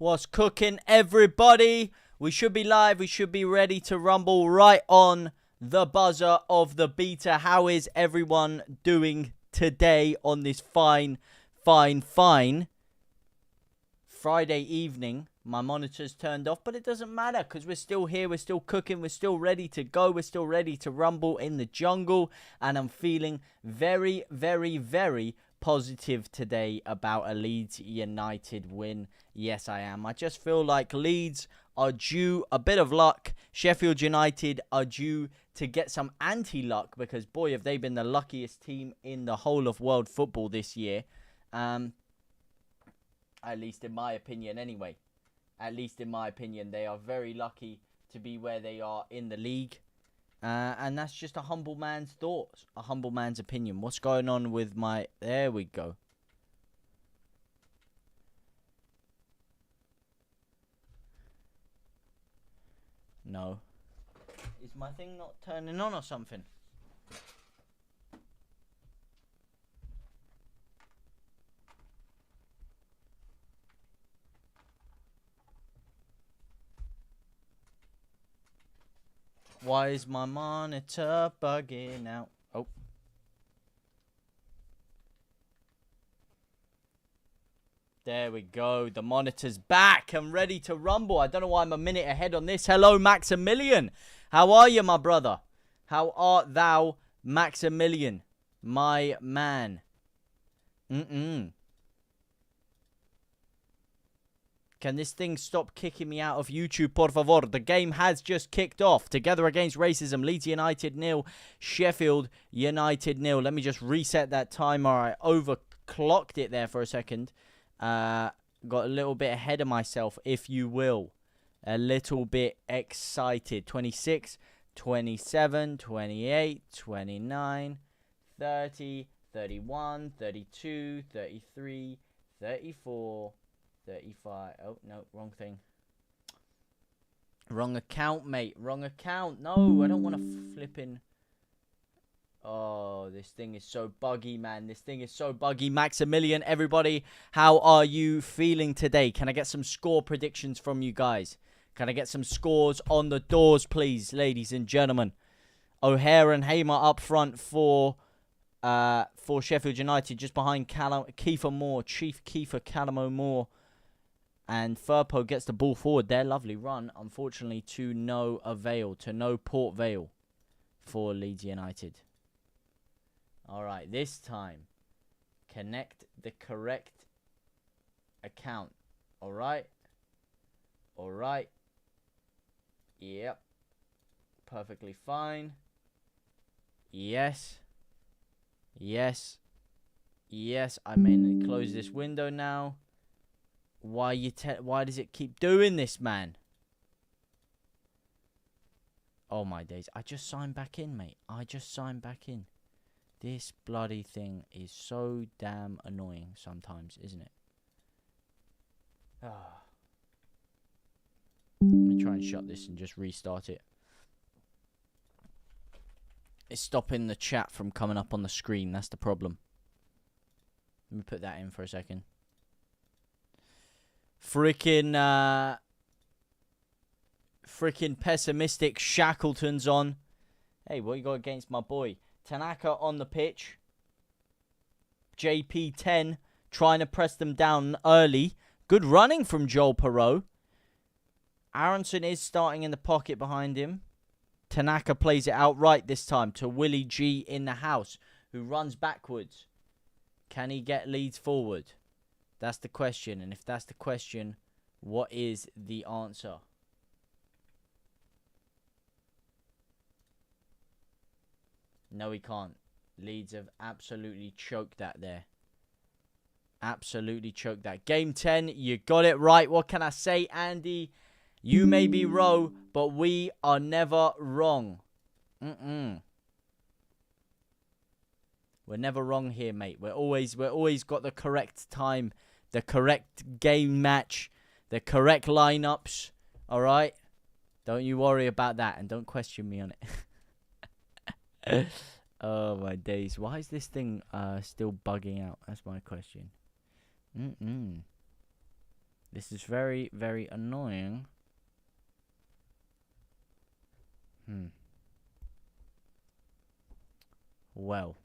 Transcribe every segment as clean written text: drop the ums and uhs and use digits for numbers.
What's cooking, everybody? We should be live. We should be ready to rumble right on the buzzer of the beta. How is everyone doing today on this fine Friday evening? My monitor's turned off, but it doesn't matter because we're still here. We're still cooking. We're still ready to go. We're still ready to rumble in the jungle. And I'm feeling very, very, very positive today about a Leeds United win. Yes, I am. I just feel like Leeds are due a bit of luck. Sheffield United are due to get some anti-luck because, boy, have they been the luckiest team in the whole of world football this year. At least in my opinion, anyway. At least in my opinion, they are very lucky to be where they are in the league. And that's just a humble man's thoughts, a humble man's opinion. What's going on with my... There we go. No. Is my thing not turning on or something? Why is my monitor bugging out? Oh. There we go. The monitor's back. I'm ready to rumble. I don't know why I'm a minute ahead on this. Hello, Maximilian. How are you, my brother? How art thou, Maximilian? My man. Can this thing stop kicking me out of YouTube, por favor? The game has just kicked off. Together Against Racism, Leeds United 0, Sheffield United 0. Let me just reset that timer. I overclocked it there for a second. Got a little bit ahead of myself, if you will. A little bit excited. 26, 27, 28, 29, 30, 31, 32, 33, 34... 35. Oh, no, wrong thing. Wrong account, mate. Wrong account. No, I don't want to flip in. Oh, this thing is so buggy, man. This thing is so buggy. Maximilian, everybody, how are you feeling today? Can I get some score predictions from you guys? Can I get some scores on the doors, please, ladies and gentlemen? O'Hare and Hamer up front for Sheffield United, just behind Kiefer Moore, Chief Kiefer Calamo Moore. And Firpo gets the ball forward there. Lovely run. Unfortunately, to no avail. To no Port Vale for Leeds United. All right. This time, connect the correct account. All right. All right. Yep. Perfectly fine. Yes. Yes. Yes. I mainly close this window now. Why does it keep doing this, man? Oh, my days. I just signed back in, mate. I just signed back in. This bloody thing is so damn annoying sometimes, isn't it? Let me try and shut this and just restart it. It's stopping the chat from coming up on the screen. That's the problem. Let me put that in for a second. Freaking pessimistic Shackleton's on. Hey, what you got against my boy? Tanaka on the pitch. JP10 trying to press them down early. Good running from Joel Perot. Aronson is starting in the pocket behind him. Tanaka plays it outright this time to Willie G in the house, who runs backwards. Can he get Leeds forward? That's the question. And if that's the question, what is the answer? No, he can't. Leeds have absolutely choked that there. Absolutely choked that. Game 10, you got it right. What can I say, Andy? You may be wrong, but we are never wrong. We're never wrong here, mate. We're always got the correct time, the correct game match, the correct lineups. All right? Don't you worry about that, and don't question me on it. Oh my days! Why is this thing still bugging out? That's my question. This is very, very annoying. Well.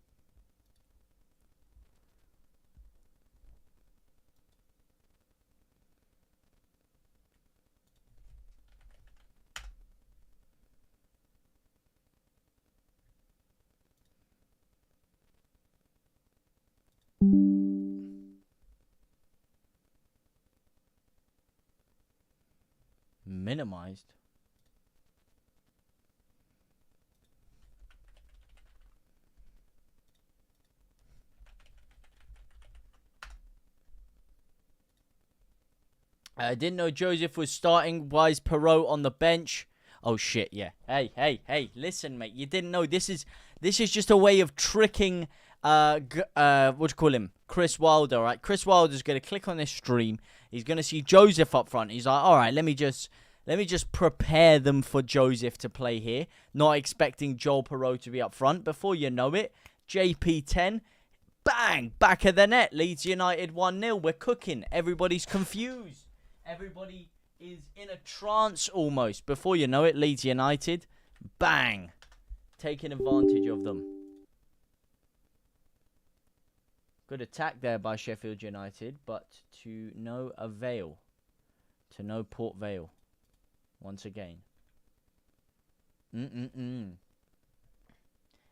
Minimized. I didn't know Joseph was starting. Why is Perot on the bench? Oh shit, yeah. Hey, listen, mate. You didn't know this is just a way of tricking what do you call him? Chris Wilder, right? Chris Wilder's gonna click on this stream. He's gonna see Joseph up front. He's like, alright, let me just prepare them for Joseph to play here. Not expecting Joel Perot to be up front. Before you know it, JP10, bang! Back of the net. Leeds United 1-0. We're cooking. Everybody's confused. Everybody is in a trance almost. Before you know it, Leeds United, bang! Taking advantage of them. Good attack there by Sheffield United, but to no avail. To no Port Vale. Once again.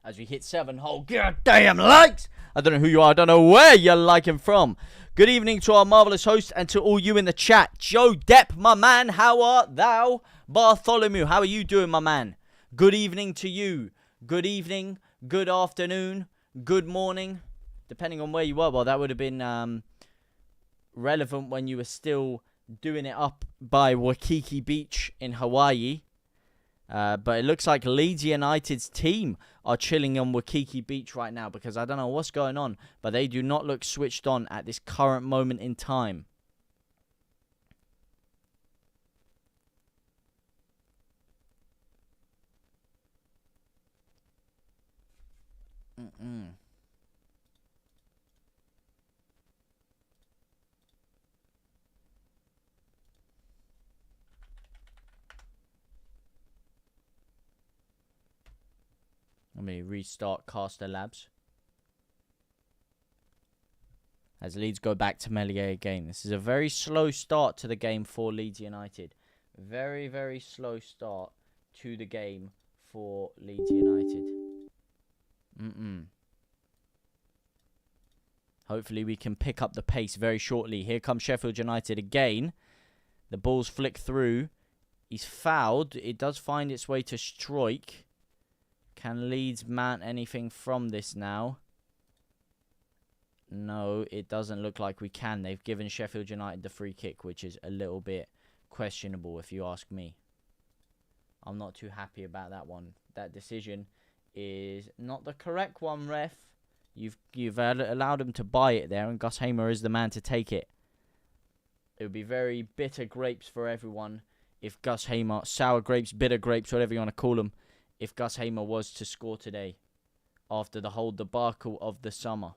As we hit 7 whole goddamn likes. I don't know who you are. I don't know where you're liking from. Good evening to our marvellous host and to all you in the chat. Joe Depp, my man, how art thou? Bartholomew, how are you doing, my man? Good evening to you. Good evening, good afternoon, good morning. Depending on where you were. Well, that would have been relevant when you were still doing it up by Waikiki Beach in Hawaii. But it looks like Leeds United's team are chilling on Waikiki Beach right now because I don't know what's going on, but they do not look switched on at this current moment in time. Let me restart Caster Labs. As Leeds go back to Melier again. This is a very slow start to the game for Leeds United. Very, very slow start to the game for Leeds United. Hopefully we can pick up the pace very shortly. Here comes Sheffield United again. The ball's flicked through. He's fouled. It does find its way to Strike. Can Leeds mount anything from this now? No, it doesn't look like we can. They've given Sheffield United the free kick, which is a little bit questionable if you ask me. I'm not too happy about that one. That decision is not the correct one, ref. You've allowed him to buy it there, and Gus Hamer is the man to take it. It would be very bitter grapes for everyone if Gus Hamer, sour grapes, bitter grapes, whatever you want to call them, if Gus Hamer was to score today after the whole debacle of the summer.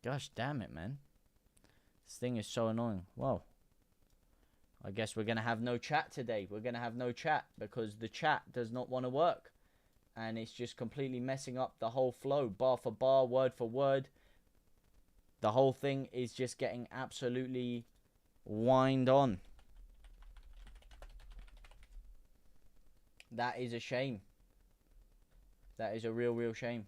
Gosh damn it, man. This thing is so annoying. Whoa. I guess we're going to have no chat today. We're going to have no chat because the chat does not want to work. And it's just completely messing up the whole flow. Bar for bar, word for word. The whole thing is just getting absolutely whined on. That is a shame. That is a real, real shame.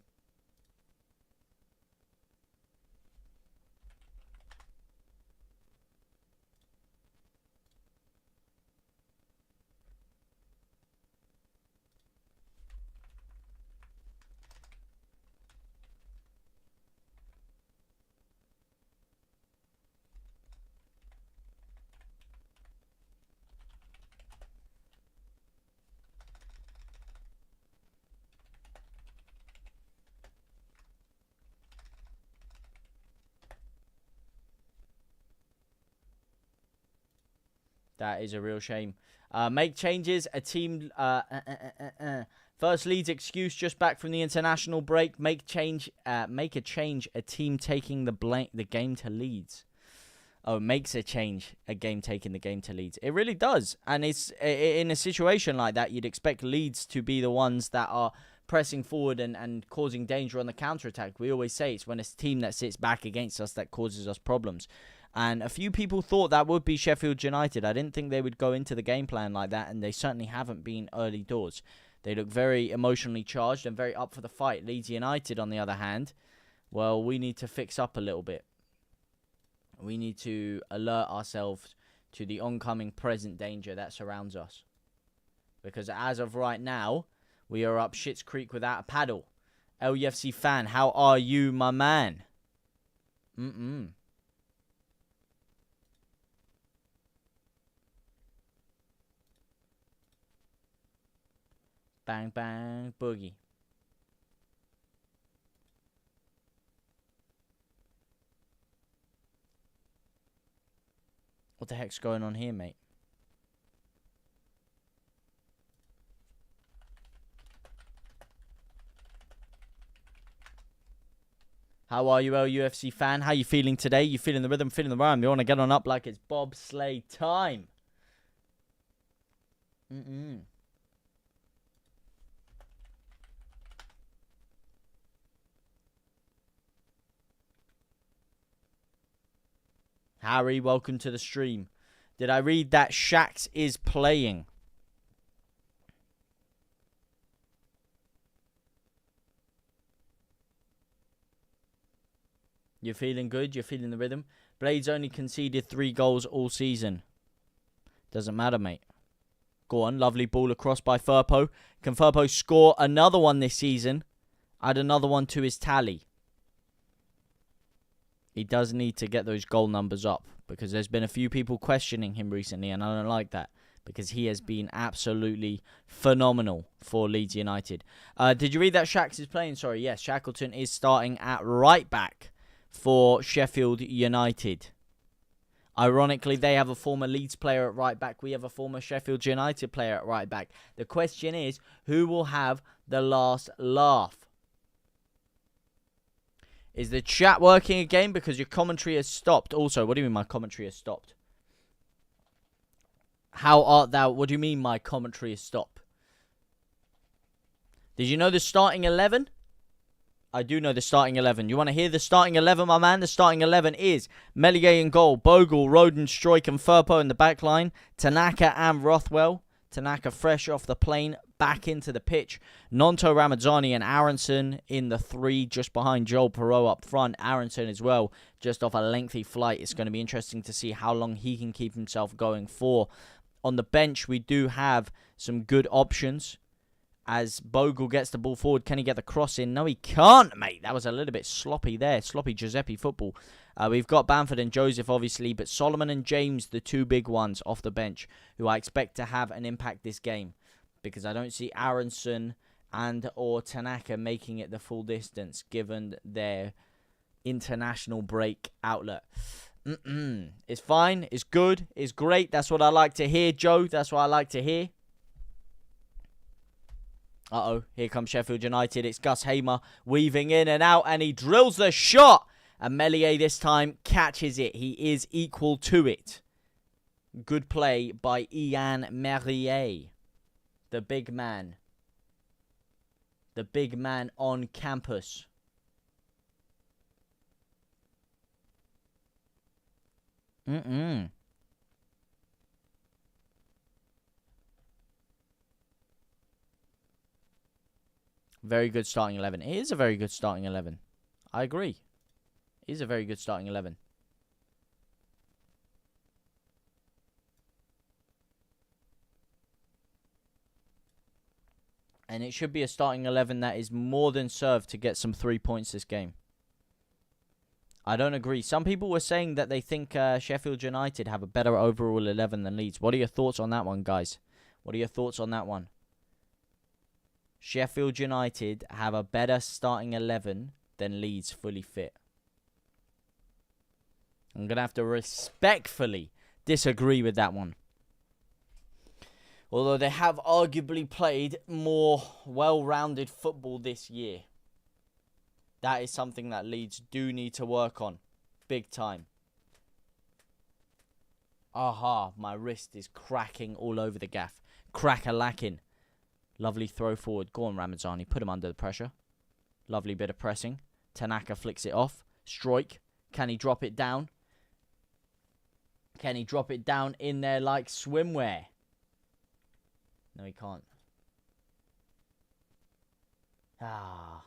That is a real shame. Make changes. A team. First Leeds excuse just back from the international break. Make a change. A team taking the game to Leeds. Oh, makes a change. A game taking the game to Leeds. It really does. And it's in a situation like that, you'd expect Leeds to be the ones that are pressing forward and causing danger on the counter-attack. We always say it's when it's a team that sits back against us that causes us problems. And a few people thought that would be Sheffield United. I didn't think they would go into the game plan like that, and they certainly haven't been early doors. They look very emotionally charged and very up for the fight. Leeds United, on the other hand, well, we need to fix up a little bit. We need to alert ourselves to the oncoming present danger that surrounds us. Because as of right now, we are up Schitt's Creek without a paddle. LUFC fan, how are you, my man? Bang, bang, boogie. What the heck's going on here, mate? How are you, LUFC fan? How you feeling today? You feeling the rhythm, feeling the rhyme? You want to get on up like it's bobsleigh time? Harry, welcome to the stream. Did I read that Shax is playing? You're feeling good? You're feeling the rhythm? Blades only conceded 3 goals all season. Doesn't matter, mate. Go on, lovely ball across by Firpo. Can Firpo score another one this season? Add another one to his tally. He does need to get those goal numbers up, because there's been a few people questioning him recently, and I don't like that, because he has been absolutely phenomenal for Leeds United. Did you read that Shax is playing? Sorry, yes, Shackleton is starting at right back for Sheffield United. Ironically, they have a former Leeds player at right back. We have a former Sheffield United player at right back. The question is, who will have the last laugh? Is the chat working again? Because your commentary has stopped. Also, what do you mean my commentary has stopped? How art thou? What do you mean my commentary has stopped? Did you know the starting 11? I do know the starting 11. You want to hear the starting 11, my man? The starting 11 is Melier in goal, Bogle, Roden, Stroik and Firpo in the back line, Tanaka and Rothwell. Tanaka fresh off the plane, back into the pitch. Nonto, Ramazzani and Aronson in the 3, just behind Joel Perot up front. Aronson as well, just off a lengthy flight. It's going to be interesting to see how long he can keep himself going for. On the bench, we do have some good options. As Bogle gets the ball forward, can he get the cross in? No, he can't, mate. That was a little bit sloppy there. Sloppy Giuseppe football. We've got Bamford and Joseph, obviously, but Solomon and James, the 2 big ones off the bench, who I expect to have an impact this game, because I don't see Aronson and or Tanaka making it the full distance, given their international break outlet. It's fine. It's good. It's great. That's what I like to hear, Joe. That's what I like to hear. Uh-oh, here comes Sheffield United. It's Gus Hamer weaving in and out, and he drills the shot. And Melier this time catches it. He is equal to it. Good play by Ian Melier, the big man. The big man on campus. Very good starting 11. It is a very good starting 11. I agree. It is a very good starting 11. And it should be a starting 11 that is more than served to get some 3 points this game. I don't agree. Some people were saying that they think Sheffield United have a better overall 11 than Leeds. What are your thoughts on that one, guys? What are your thoughts on that one? Sheffield United have a better starting 11 than Leeds fully fit. I'm going to have to respectfully disagree with that one. Although they have arguably played more well-rounded football this year. That is something that Leeds do need to work on. Big time. Aha, my wrist is cracking all over the gaff. Crack-a-lacking. Lovely throw forward. Go on, Ramazani. Put him under the pressure. Lovely bit of pressing. Tanaka flicks it off. Strike. Can he drop it down? Can he drop it down in there like swimwear? No, he can't. Ah.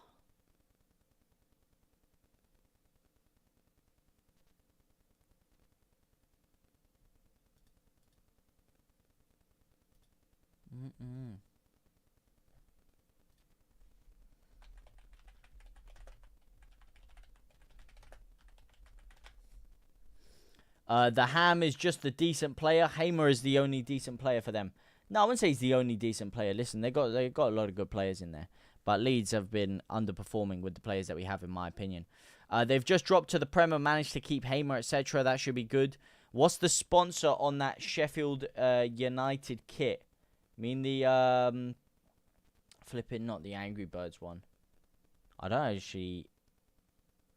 The Ham is just a decent player. Hamer is the only decent player for them. No, I wouldn't say he's the only decent player. Listen, they got a lot of good players in there. But Leeds have been underperforming with the players that we have, in my opinion. They've just dropped to the Prem and managed to keep Hamer, etc. That should be good. What's the sponsor on that Sheffield United kit? I mean the flipping, not the Angry Birds one. I don't actually.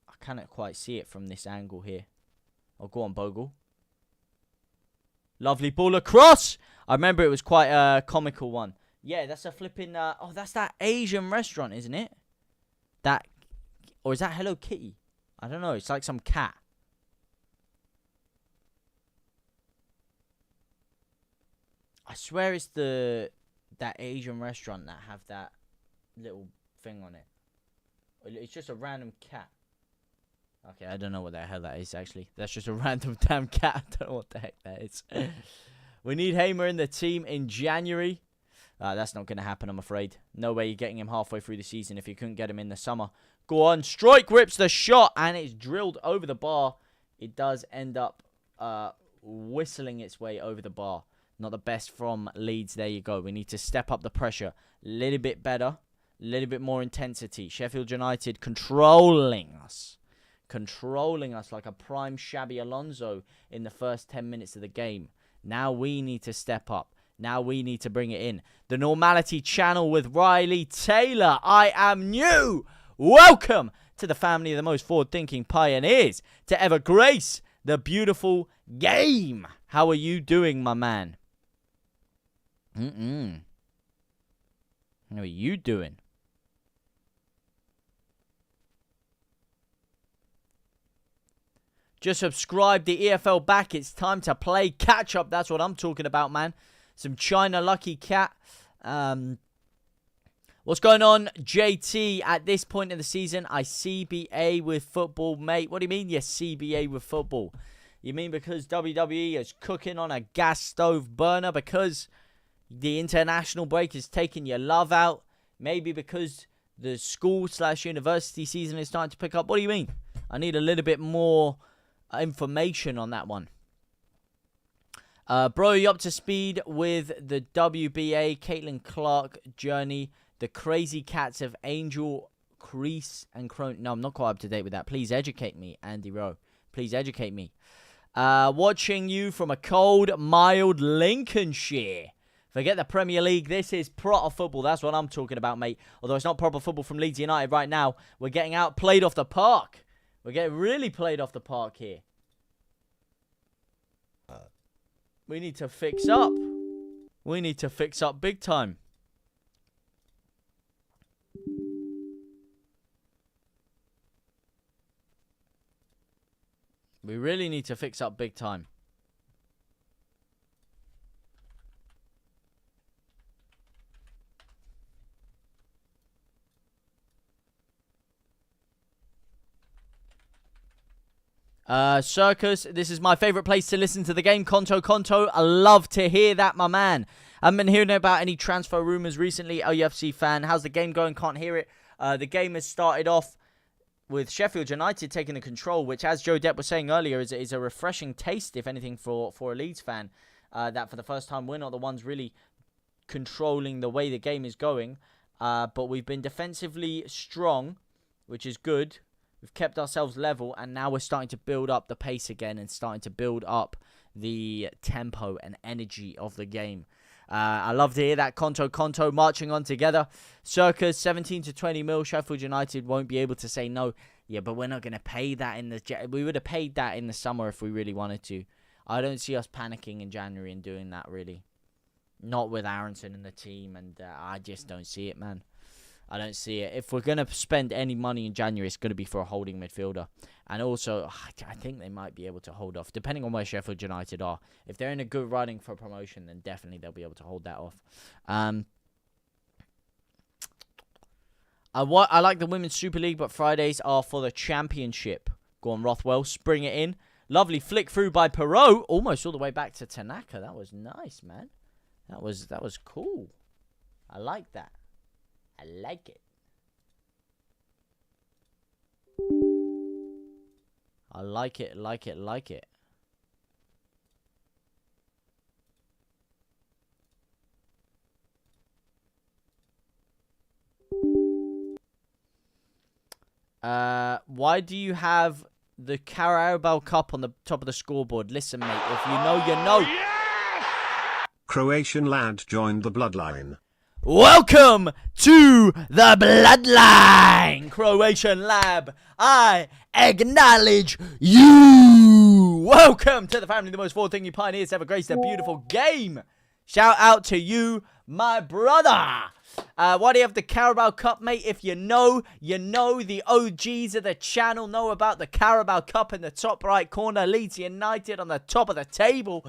I cannot quite see it from this angle here. Oh, go on, Bogle. Lovely ball across. I remember it was quite a comical one. Yeah, that's a flipping. Oh, that's that Asian restaurant, isn't it? That, or is that Hello Kitty? I don't know. It's like some cat. I swear it's that Asian restaurant that have that little thing on it. It's just a random cat. Okay, I don't know what the hell that is, actually. That's just a random damn cat. I don't know what the heck that is. We need Hamer in the team in January. That's not going to happen, I'm afraid. No way you're getting him halfway through the season if you couldn't get him in the summer. Go on, Strike rips the shot, and it's drilled over the bar. It does end up whistling its way over the bar. Not the best from Leeds. There you go. We need to step up the pressure a little bit better. A little bit more intensity. Sheffield United controlling us. Controlling us like a prime shabby Alonso in the first 10 minutes of the game. Now we need to step up. Now we need to bring it in. The Normality Channel with Riley Taylor. I am new. Welcome to the family of the most forward-thinking pioneers to ever grace the beautiful game. How are you doing, my man? How are you doing? Just subscribe the EFL back. It's time to play catch up. That's what I'm talking about, man. Some China Lucky Cat. What's going on, JT? At this point in the season, I CBA with football, mate. What do you mean you CBA with football? You mean because WWE is cooking on a gas stove burner? Because the international break is taking your love out? Maybe because the school/university season is starting to pick up? What do you mean? I need a little bit more information on that one. Bro, you up to speed with the WBA, Caitlin Clark journey, the crazy cats of Angel, Crease, and Crone? No, I'm not quite up to date with that. Please educate me, Andy Rowe. Please educate me. Watching you from a cold, mild Lincolnshire. Forget the Premier League. This is proper football. That's what I'm talking about, mate. Although it's not proper football from Leeds United right now. We're getting outplayed off the park. We're getting really played off the park here. We need to fix up. We need to fix up big time. We really need to fix up big time. Circus, this is my favourite place to listen to the game. Conto, I love to hear that, my man. I haven't been hearing about any transfer rumours recently. LUFC fan, how's the game going? Can't hear it. The game has started off with Sheffield United taking the control, which, as Joe Depp was saying earlier, is a refreshing taste, if anything, for a Leeds fan. That for the first time, we're not the ones really controlling the way the game is going. But we've been defensively strong, which is good. We've kept ourselves level, and now we're starting to build up the pace again and starting to build up the tempo and energy of the game. I love to hear that. Conto marching on together. Circa 17 to 20 mil. Sheffield United won't be able to say no. Yeah, but we're not going to pay that in the... We would have paid that in the summer if we really wanted to. I don't see us panicking in January and doing that, really. Not with Aronson in the team, and I just don't see it, man. I don't see it. If we're going to spend any money in January, it's going to be for a holding midfielder. And also, I think they might be able to hold off, depending on where Sheffield United are. If they're in a good running for promotion, then definitely they'll be able to hold that off. I like the Women's Super League, but Fridays are for the Championship. Go on, Rothwell. Spring it in. Lovely flick through by Perot. Almost all the way back to Tanaka. That was nice, man. That was cool. I like that. I like it. I like it, like it, like it. Why do you have the Carabao Cup on the top of the scoreboard? Listen, mate, if you know, you know. Croatian lad joined the bloodline. Welcome to the bloodline, Croatian lab. I acknowledge you. Welcome to the family, the most forward-thinking pioneers ever graced a beautiful game. Shout out to you, my brother. Why do you have the Carabao Cup, mate? If you know, you know. The OGs of the channel know about the Carabao Cup in the top right corner. Leeds United on the top of the table.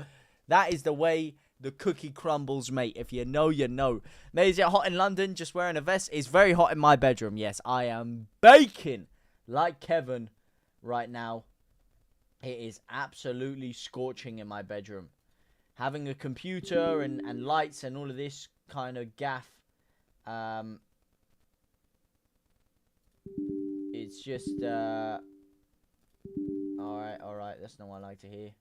That is the way the cookie crumbles, mate. If you know, you know. Mate, is it hot in London? Just wearing a vest? It's very hot in my bedroom. Yes, I am baking like Kevin right now. It is absolutely scorching in my bedroom. Having a computer and lights and all of this kind of gaff. It's just, alright. That's not what I like to hear.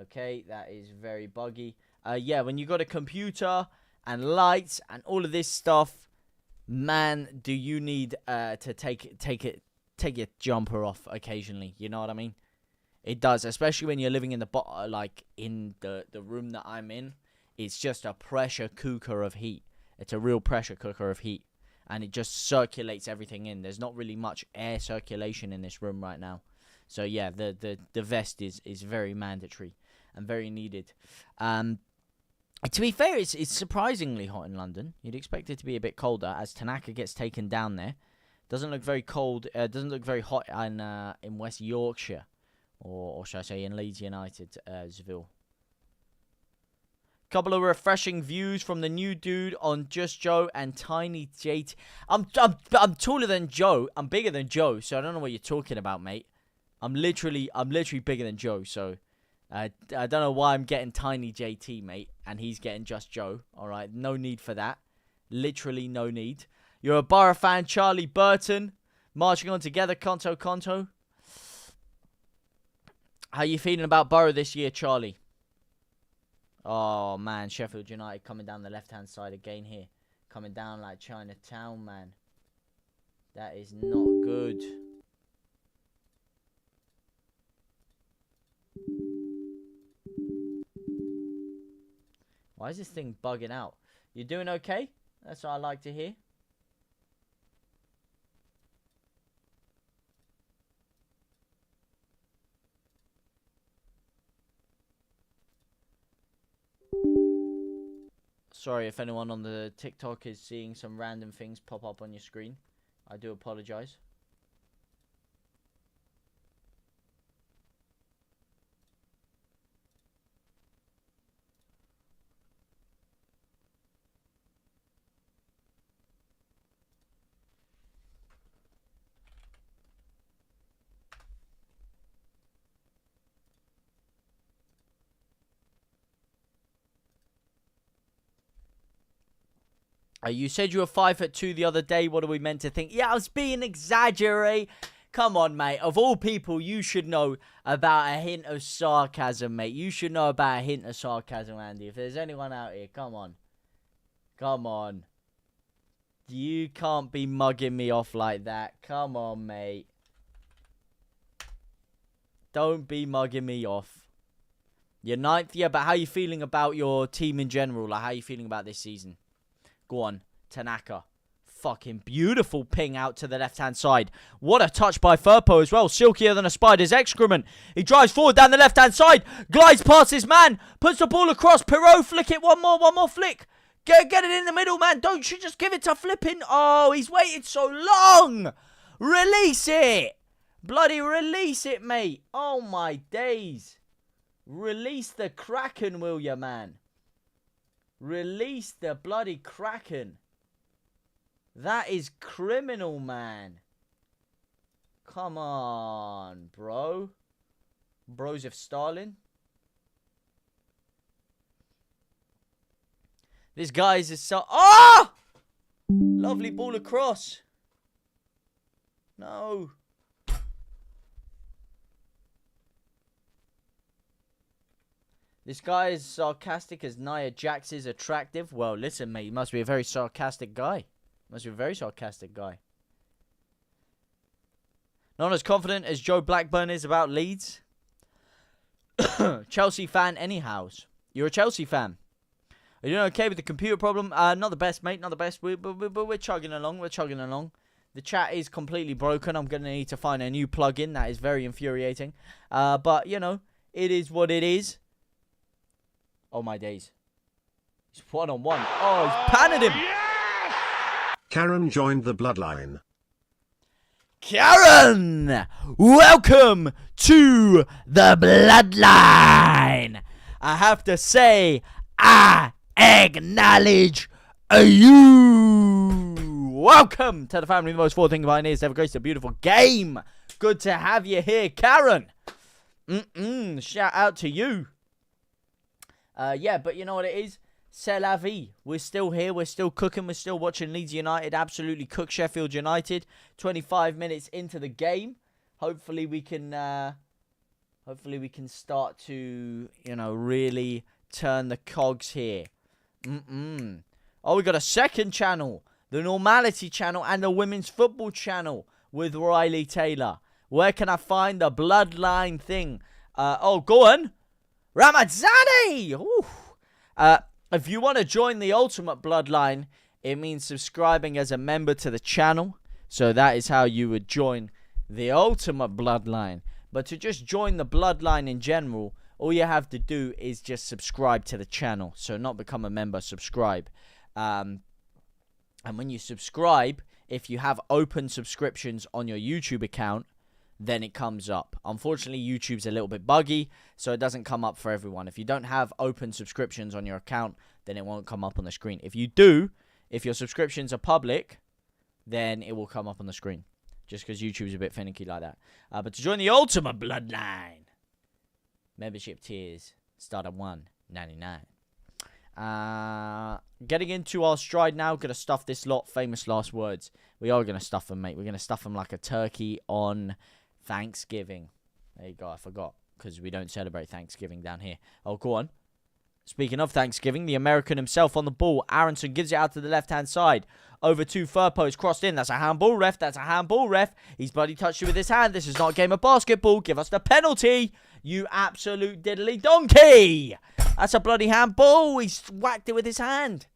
Okay, that is very buggy. Yeah, when you got a computer and lights and all of this stuff, man, do you need to take your jumper off occasionally? You know what I mean? It does, especially when you're living in the room that I'm in. It's just a pressure cooker of heat. It's a real pressure cooker of heat, and it just circulates everything in. There's not really much air circulation in this room right now. So yeah, the vest is very mandatory and very needed. To be fair, it's surprisingly hot in London. You'd expect it to be a bit colder as Tanaka gets taken down there. Doesn't look very cold. Doesn't look very hot in West Yorkshire, or should I say in Leeds United, Seville. Couple of refreshing views from the new dude on Just Joe and Tiny JT. I'm taller than Joe. I'm bigger than Joe, so I don't know what you're talking about, mate. I'm literally bigger than Joe, so I don't know why I'm getting Tiny JT, mate, and he's getting Just Joe. All right, no need for that. Literally no need. You're a Borough fan, Charlie Burton. Marching on together, Conto. How you feeling about Borough this year, Charlie? Oh, man, Sheffield United coming down the left-hand side again here. Coming down like Chinatown, man. That is not good. Why is this thing bugging out? You doing okay? That's what I like to hear. Sorry if anyone on the TikTok is seeing some random things pop up on your screen. I do apologize. You said you were 5'2" the other day. What are we meant to think? Yeah, I was being exaggerate. Come on, mate. Of all people, you should know about a hint of sarcasm, mate. You should know about a hint of sarcasm, Andy. If there's anyone out here, come on. Come on. You can't be mugging me off like that. Come on, mate. Don't be mugging me off. You're ninth, yeah, but how you feeling about your team in general? Like, how you feeling about this season? Go on, Tanaka. Fucking beautiful ping out to the left-hand side. What a touch by Firpo as well. Silkier than a spider's excrement. He drives forward down the left-hand side. Glides past his man. Puts the ball across. Pirot, flick it. One more flick. Get it in the middle, man. Don't you just give it to flipping. Oh, he's waited so long. Release it. Bloody release it, mate. Oh, my days. Release the Kraken, will ya, man? Release the bloody Kraken. That is criminal, man. Come on, bro. Bros of Stalin. This guy's is so... Oh! Lovely ball across. No. This guy is sarcastic as Nia Jax is attractive. Well, listen, mate. You must be a very sarcastic guy. Must be a very sarcastic guy. Not as confident as Joe Blackburn is about Leeds. Chelsea fan anyhows. You're a Chelsea fan. Are you doing okay with the computer problem? Not the best, mate. Not the best. We're chugging along. We're chugging along. The chat is completely broken. I'm going to need to find a new plugin. That is very infuriating. But, you know, it is what it is. Oh, my days. He's one-on-one. Oh, he's panted him. Karen joined the bloodline. Karen! Welcome to the bloodline. I have to say, I acknowledge you. Welcome to the family. The most forward thing about it is to have a beautiful game. Good to have you here, Karen. Shout out to you. Yeah, but you know what it is? C'est la vie. We're still here. We're still cooking. We're still watching Leeds United absolutely cook Sheffield United. 25 minutes into the game. Hopefully we can start to, you know, really turn the cogs here. Oh, we got a second channel. The Normality channel and the Women's Football channel with Riley Taylor. Where can I find the bloodline thing? Oh, go on. Ramadzani! Ooh. If you want to join the Ultimate Bloodline, it means subscribing as a member to the channel. So that is how you would join the Ultimate Bloodline. But to just join the Bloodline in general, all you have to do is just subscribe to the channel. So not become a member, subscribe. And when you subscribe, if you have open subscriptions on your YouTube account, then it comes up. Unfortunately, YouTube's a little bit buggy, so it doesn't come up for everyone. If you don't have open subscriptions on your account, then it won't come up on the screen. If you do, if your subscriptions are public, then it will come up on the screen. Just because YouTube's a bit finicky like that. But to join the Ultimate Bloodline, membership tiers start at $1.99. Getting into our stride now. Gonna stuff this lot. Famous last words. We are gonna stuff them, mate. We're gonna stuff them like a turkey on Thanksgiving. There you go. I forgot because we don't celebrate Thanksgiving down here. Oh, go on. Speaking of Thanksgiving, the American himself on the ball. Aronson gives it out to the left-hand side. Over to Firpo. Crossed in. That's a handball, ref. That's a handball, ref. He's bloody touched it with his hand. This is not a game of basketball. Give us the penalty. You absolute diddly donkey. That's a bloody handball. He's whacked it with his hand.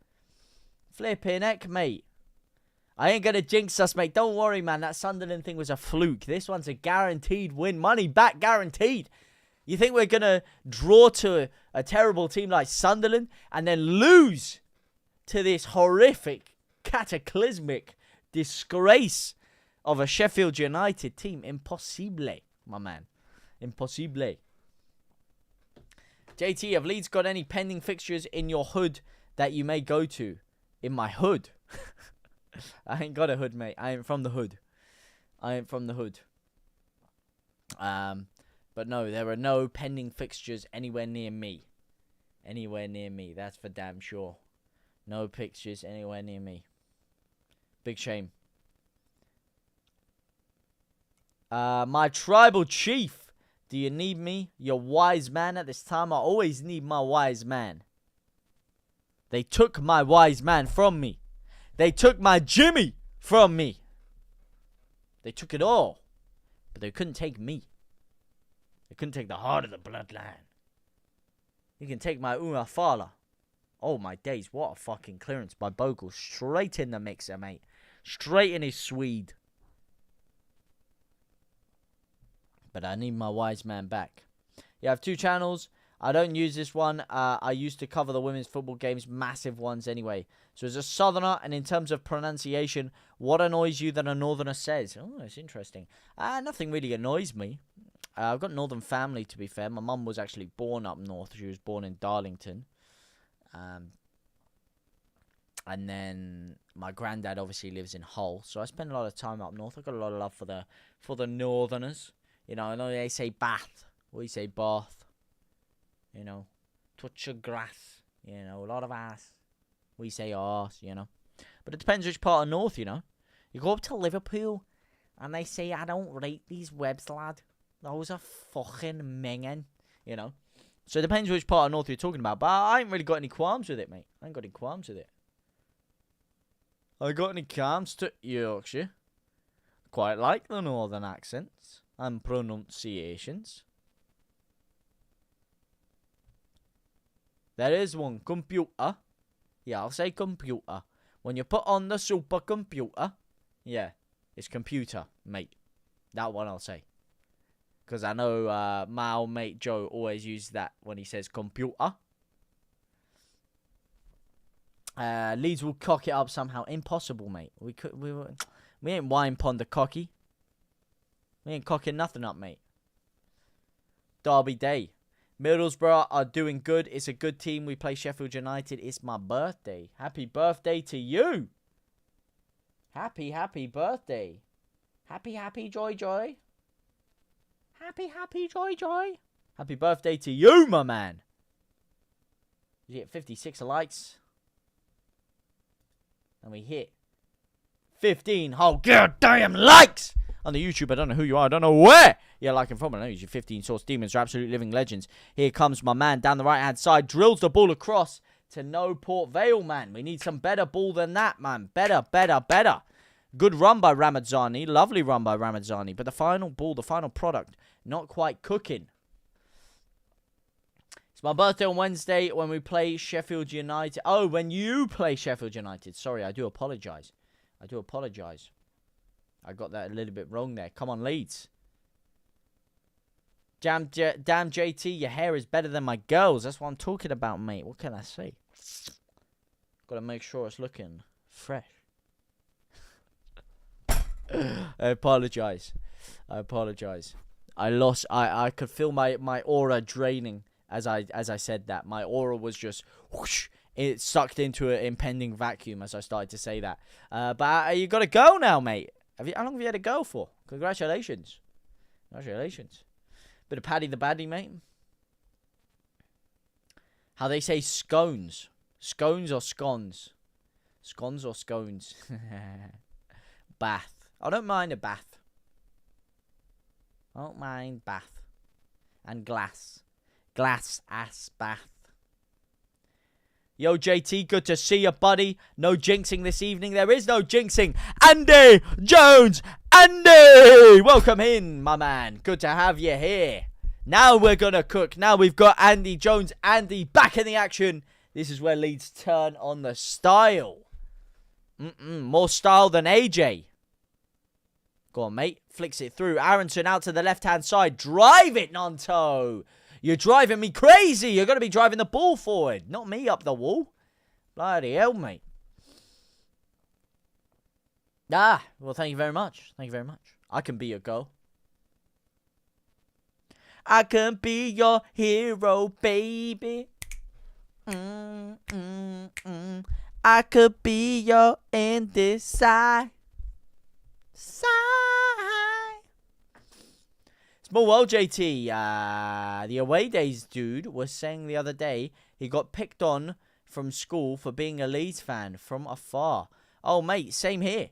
Flipping heck, mate. I ain't going to jinx us, mate. Don't worry, man. That Sunderland thing was a fluke. This one's a guaranteed win. Money back guaranteed. You think we're going to draw to a terrible team like Sunderland and then lose to this horrific, cataclysmic disgrace of a Sheffield United team? Impossible, my man. Impossible. JT, have Leeds got any pending fixtures in your hood that you may go to? In my hood? I ain't got a hood, mate. I ain't from the hood. But no, there are no pending fixtures anywhere near me. That's for damn sure. No fixtures anywhere near me. Big shame. My tribal chief. Do you need me? Your wise man at this time? I always need my wise man. They took my wise man from me. They took my Jimmy from me. They took it all. But they couldn't take me. They couldn't take the heart of the bloodline. You can take my Una Fala. Oh, my days. What a fucking clearance by Bogle. Straight in the mixer, mate. Straight in his Swede. But I need my wise man back. You have 2 channels. I don't use this one. I used to cover the women's football games. Massive ones anyway. So as a southerner, and in terms of pronunciation, what annoys you that a northerner says? Oh, that's interesting. Nothing really annoys me. I've got northern family, to be fair. My mum was actually born up north. She was born in Darlington. And then my granddad obviously lives in Hull. So I spend a lot of time up north. I've got a lot of love for the northerners. You know, I know they say Bath. We say Bath. You know, touch of grass. You know, a lot of ass. We say arse, you know. But it depends which part of north, you know. You go up to Liverpool and they say, I don't rate these webs, lad. Those are fucking minging, you know. So it depends which part of north you're talking about. But I ain't really got any qualms with it, mate. I ain't got any qualms with it. I got any qualms to Yorkshire. Quite like the northern accents and pronunciations. There is one computer. Yeah, I'll say computer. When you put on the supercomputer, yeah, it's computer, mate. That one I'll say. Because I know my old mate Joe always uses that when he says computer. Leeds will cock it up somehow. Impossible, mate. We ain't wine pond the cocky. We ain't cocking nothing up, mate. Derby Day. Middlesbrough are doing good. It's a good team. We play Sheffield United. It's my birthday. Happy birthday to you. Happy birthday. Happy, joy. Happy, joy. Happy birthday to you, my man. You get 56 likes. And we hit 15 whole goddamn likes on the YouTube. I don't know who you are. I don't know where you're liking from. I know you're 15 Source Demons. Are absolute living legends. Here comes my man down the right-hand side. Drills the ball across to no Port Vale, man. We need some better ball than that, man. Better. Good run by Ramadzani. Lovely run by Ramadzani. But the final ball, the final product, not quite cooking. It's my birthday on Wednesday when we play Sheffield United. Oh, when you play Sheffield United. Sorry, I do apologise. I got that a little bit wrong there. Come on, Leeds. Damn, JT, your hair is better than my girl's. That's what I'm talking about, mate. What can I say? Got to make sure it's looking fresh. I apologise. I could feel my aura draining as I said that. My aura was just whoosh. It sucked into an impending vacuum as I started to say that. But you got to go now, mate. How long have you had to go for? Congratulations. Bit of Paddy the Baddie, mate. How they say scones. Scones or scones? Scones or scones? Bath. I don't mind a bath. I don't mind bath. And glass. Glass ass bath. Yo, JT, good to see you, buddy. No jinxing this evening. There is no jinxing. Andy Jones. Andy! Welcome in, my man. Good to have you here. Now we're going to cook. Now we've got Andy Jones. Andy back in the action. This is where Leeds turn on the style. More style than AJ. Go on, mate. Flicks it through. Aronson out to the left-hand side. Drive it, Nanto. You're driving me crazy. You're going to be driving the ball forward. Not me up the wall. Bloody hell, mate. Well, thank you very much. I can be your girl. I can be your hero, baby. I could be your indecisive. Small world, JT. The away days dude was saying the other day he got picked on from school for being a Leeds fan from afar. Oh, mate, same here.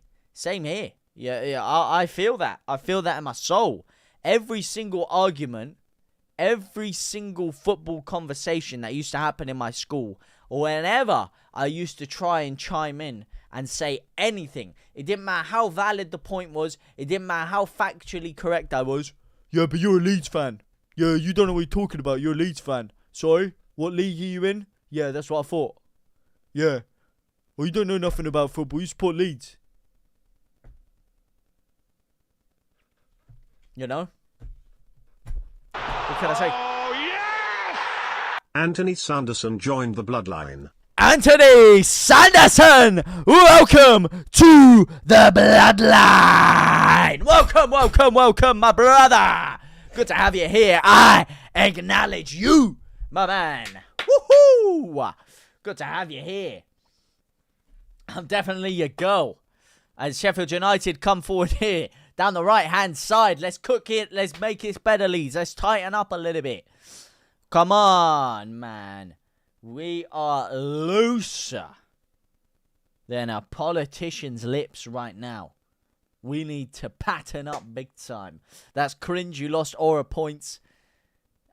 Yeah, I feel that. I feel that in my soul. Every single argument, every single football conversation that used to happen in my school, or whenever I used to try and chime in and say anything, it didn't matter how valid the point was, it didn't matter how factually correct I was. Yeah, but you're a Leeds fan. Yeah, you don't know what you're talking about. You're a Leeds fan. Sorry? What league are you in? Yeah, that's what I thought. Yeah. Well, you don't know nothing about football. You support Leeds. You know? What can I say? Oh, yes! Anthony Sanderson joined the bloodline. Anthony Sanderson, welcome to the bloodline. Welcome, my brother. Good to have you here. I acknowledge you, my man. Woohoo! Good to have you here. I'm definitely your girl. As Sheffield United come forward here, down the right-hand side. Let's cook it. Let's make it better, Leeds. Let's tighten up a little bit. Come on, man. We are looser than a politician's lips right now. We need to pattern up big time. That's cringe. You lost aura points.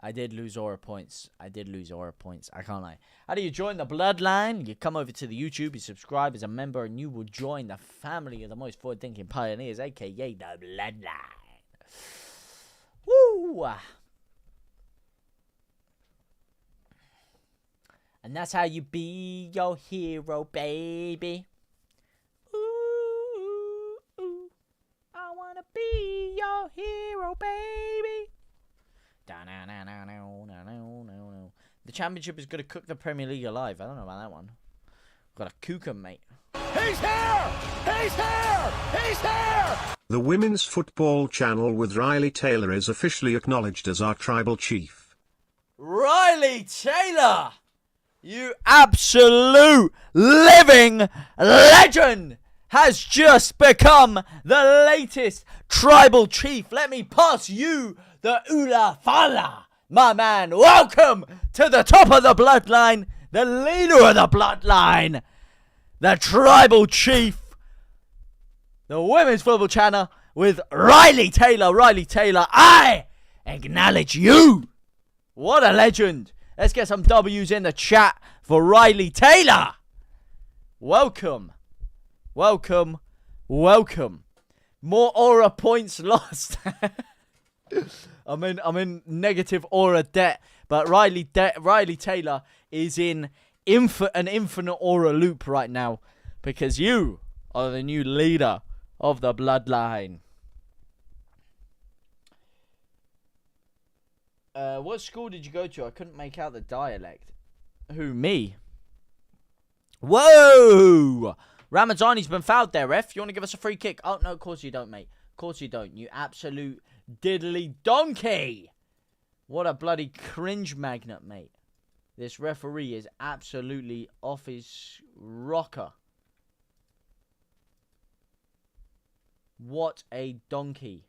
I did lose aura points. I can't lie. How do you join the bloodline? You come over to the YouTube, you subscribe as a member, and you will join the family of the most forward-thinking pioneers, a.k.a. the bloodline. Woo! And that's how you be your hero, baby. Ooh, ooh, I wanna be your hero, baby. The championship is gonna cook the Premier League alive. I don't know about that one. Got a cook 'em, mate. He's here! He's here! He's here! The Women's Football Channel with Riley Taylor is officially acknowledged as our tribal chief. Riley Taylor! You absolute living legend has just become the latest tribal chief. Let me pass you the Ula Fala, my man. Welcome to the top of the bloodline, the leader of the bloodline, the tribal chief, the Women's Football Channel with Riley Taylor. Riley Taylor, I acknowledge you. What a legend. Let's get some W's in the chat for Riley Taylor. Welcome. Welcome. Welcome. More aura points lost. I'm in negative aura debt, but Riley Taylor is in an infinite aura loop right now because you are the new leader of the bloodline. What school did you go to? I couldn't make out the dialect. Who, me? Whoa! Ramazani's been fouled there, ref. You want to give us a free kick? Oh, no, of course you don't, mate. Of course you don't. You absolute diddly donkey. What a bloody cringe magnet, mate. This referee is absolutely off his rocker. What a donkey.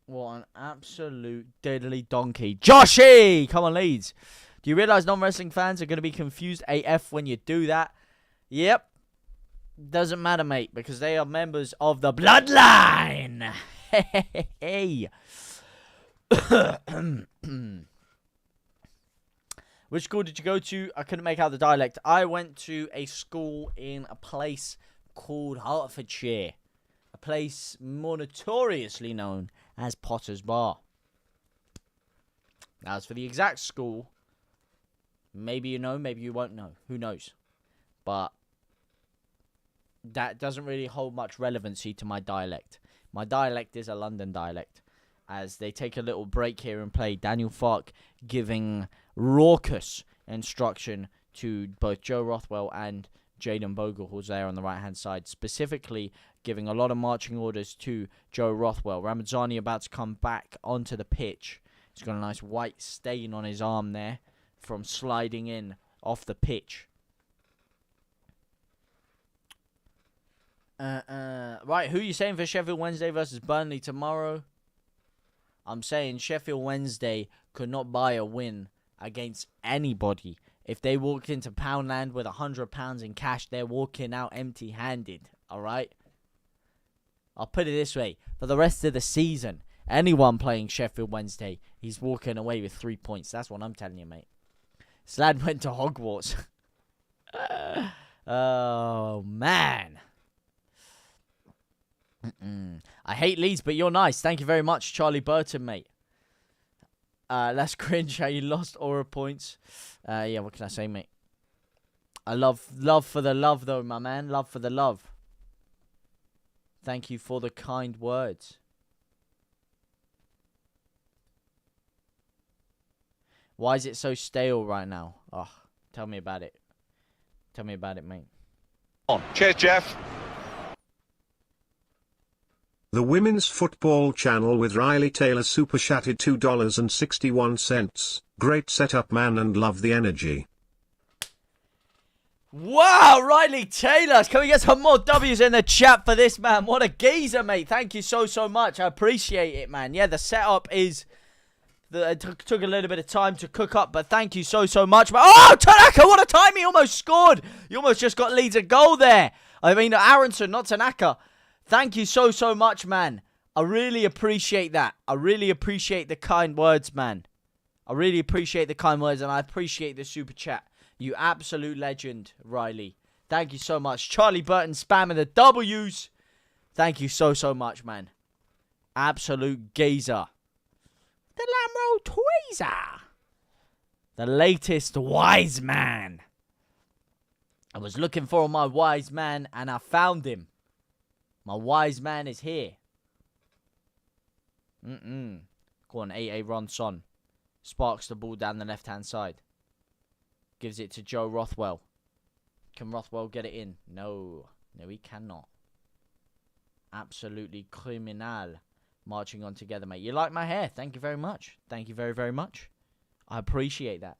What an absolute deadly donkey. Joshy! Come on, Leeds. Do you realise non-wrestling fans are going to be confused AF when you do that? Yep. Doesn't matter, mate, because they are members of the bloodline. Hey. Which school did you go to? I couldn't make out the dialect. I went to a school in a place called Hertfordshire. A place more notoriously known as Potter's Bar. As for the exact school, maybe you know, maybe you won't know. Who knows? But that doesn't really hold much relevancy to my dialect. My dialect is a London dialect. As they take a little break here and play Daniel Fark giving raucous instruction to both Joe Rothwell and Jaden Bogle, who's there on the right-hand side, specifically giving a lot of marching orders to Joe Rothwell. Ramazani about to come back onto the pitch. He's got a nice white stain on his arm there from sliding in off the pitch. Right, who are you saying for Sheffield Wednesday versus Burnley tomorrow? I'm saying Sheffield Wednesday could not buy a win against anybody. If they walk into Poundland with £100 in cash, they're walking out empty-handed, alright? I'll put it this way. For the rest of the season, anyone playing Sheffield Wednesday, he's walking away with 3 points. That's what I'm telling you, mate. Slad went to Hogwarts. Oh, man. I hate Leeds, but you're nice. Thank you very much, Charlie Burton, mate. That's cringe how you lost aura points. Yeah, what can I say, mate? I love for the love, though, my man. Love for the love. Thank you for the kind words. Why is it so stale right now? Oh, tell me about it. Tell me about it, mate. Cheers, Jeff. The Women's Football Channel with Riley Taylor super chatted $2.61. Great setup, man, and love the energy. Wow, Riley Taylor. Can we get some more W's in the chat for this, man? What a geezer, mate. Thank you so much. I appreciate it, man. Yeah, the setup is... It took a little bit of time to cook up, but thank you so much. Oh, Tanaka, what a time. He almost scored. You almost just got Leeds a goal there. I mean, Aronson, not Tanaka. Thank you so much, man. I really appreciate that. I really appreciate the kind words, man. I really appreciate the kind words, and I appreciate the super chat. You absolute legend, Riley. Thank you so much. Charlie Burton spamming the W's. Thank you so much, man. Absolute geezer. The Lamro Tweezer. The latest wise man. I was looking for my wise man, and I found him. My wise man is here. Go on, AA Ronson. Sparks the ball down the left-hand side. Gives it to Joe Rothwell. Can Rothwell get it in? No. No, he cannot. Absolutely criminal. Marching on together, mate. You like my hair? Thank you very much. Thank you very much. I appreciate that.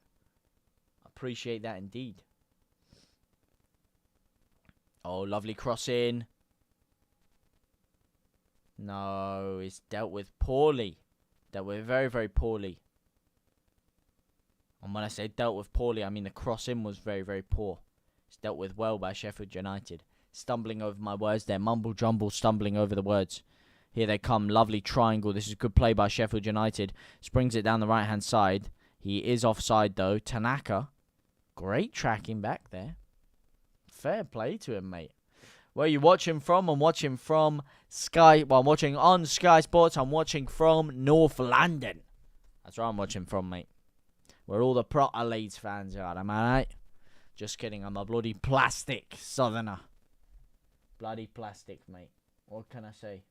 I appreciate that indeed. Oh, lovely cross in. No, it's dealt with poorly. Dealt with very poorly. And when I say dealt with poorly, I mean the cross in was very poor. It's dealt with well by Sheffield United. Stumbling over my words there. Mumble jumble, stumbling over the words. Here they come. Lovely triangle. This is good play by Sheffield United. Springs it down the right-hand side. He is offside, though. Tanaka. Great tracking back there. Fair play to him, mate. Where are you watching from? I'm watching from Sky. Well, I'm watching on Sky Sports. I'm watching from North London. That's where I'm watching from, mate. Where all the proper Leeds fans are, am I right? Just kidding. I'm a bloody plastic southerner. Bloody plastic, mate. What can I say?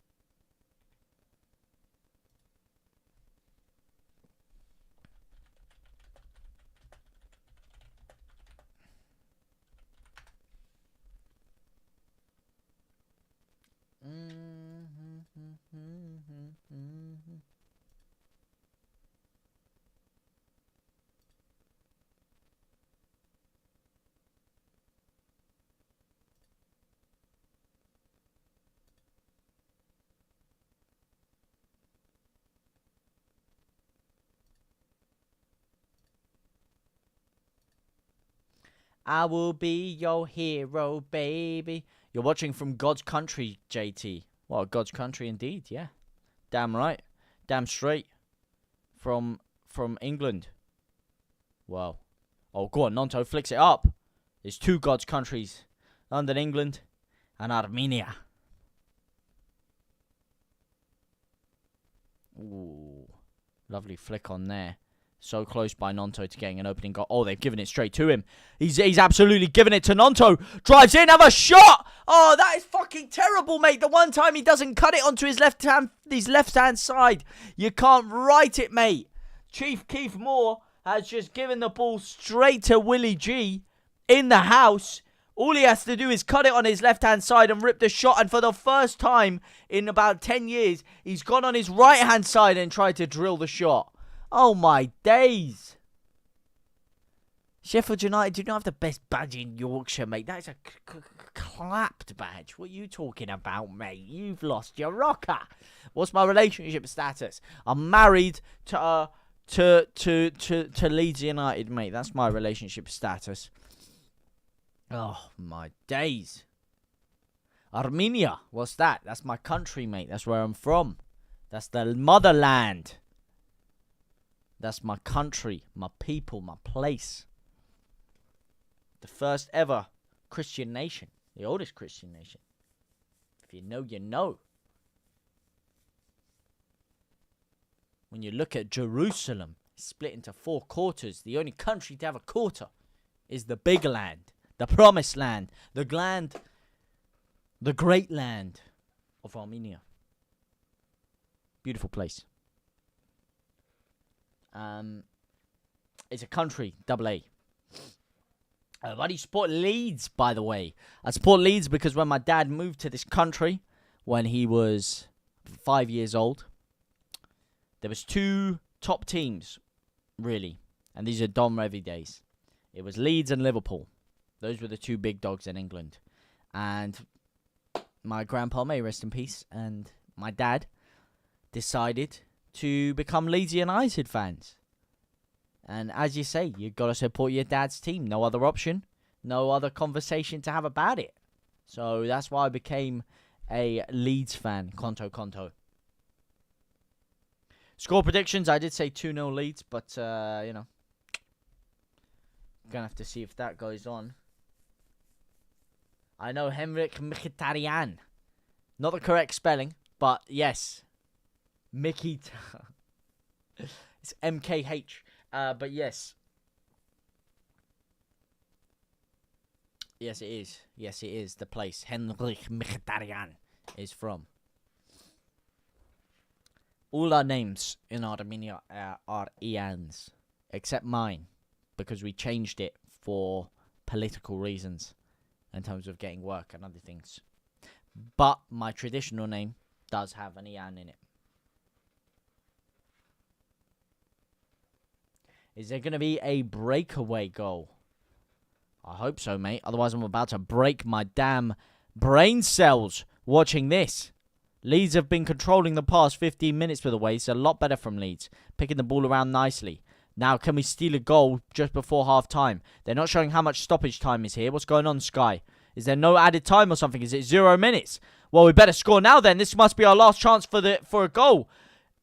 I will be your hero, baby. You're watching from God's country, JT. Well, God's country indeed, yeah. Damn right. Damn straight. From England. Wow. Oh, go on, Nonto flicks it up. There's two God's countries. London, England, and Armenia. Ooh. Lovely flick on there. So close by Nonto to getting an opening goal. Oh, they've given it straight to him. He's absolutely given it to Nonto. Drives in, have a shot. Oh, that is fucking terrible, mate. The one time he doesn't cut it onto his left-hand side. You can't write it, mate. Chief Keith Moore has just given the ball straight to Willie G in the house. All he has to do is cut it on his left-hand side and rip the shot. And for the first time in about 10 years, he's gone on his right-hand side and tried to drill the shot. Oh, my days. Sheffield United do not have the best badge in Yorkshire, mate. That is a clapped badge. What are you talking about, mate? You've lost your rocker. What's my relationship status? I'm married to Leeds United, mate. That's my relationship status. Oh, my days. Armenia. What's that? That's my country, mate. That's where I'm from. That's the motherland. That's my country, my people, my place. The first ever Christian nation. The oldest Christian nation. If you know, you know. When you look at Jerusalem, split into 4 quarters. The only country to have a quarter is the big land. The promised land. The great land of Armenia. Beautiful place. It's a country, AA. Why do you support Leeds, by the way? I support Leeds because when my dad moved to this country, when he was 5 years old, there was 2 top teams, really. And these are Dom Revy days. It was Leeds and Liverpool. Those were the 2 big dogs in England. And my grandpa, may rest in peace, and my dad decided to become Leeds United fans. And as you say, you've got to support your dad's team. No other option. No other conversation to have about it. So that's why I became a Leeds fan. Conto. Score predictions, I did say 2-0 Leeds, but, you know. Gonna have to see if that goes on. I know Henrik Mkhitaryan. Not the correct spelling, but yes. Mickey. It's MKH. But yes. Yes, it is. Yes, it is the place Henrik Mkhitaryan is from. All our names in Armenia are Ians, except mine, because we changed it for political reasons in terms of getting work and other things. But my traditional name does have an Ian in it. Is there going to be a breakaway goal? I hope so, mate. Otherwise, I'm about to break my damn brain cells watching this. Leeds have been controlling the past 15 minutes, by the way. It's a lot better from Leeds. Picking the ball around nicely. Now, can we steal a goal just before half-time? They're not showing how much stoppage time is here. What's going on, Sky? Is there no added time or something? Is it 0 minutes? Well, we better score now then. This must be our last chance for a goal.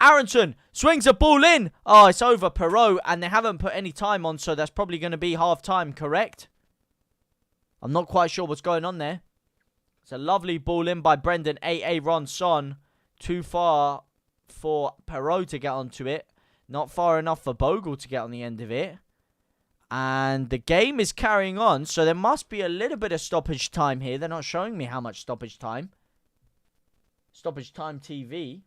Aronson swings a ball in. Oh, it's over Perot, and they haven't put any time on, so that's probably going to be half-time, correct? I'm not quite sure what's going on there. It's a lovely ball in by Brendan. Ron Son. Too far for Perot to get onto it. Not far enough for Bogle to get on the end of it. And the game is carrying on, so there must be a little bit of stoppage time here. They're not showing me how much stoppage time. Stoppage time TV.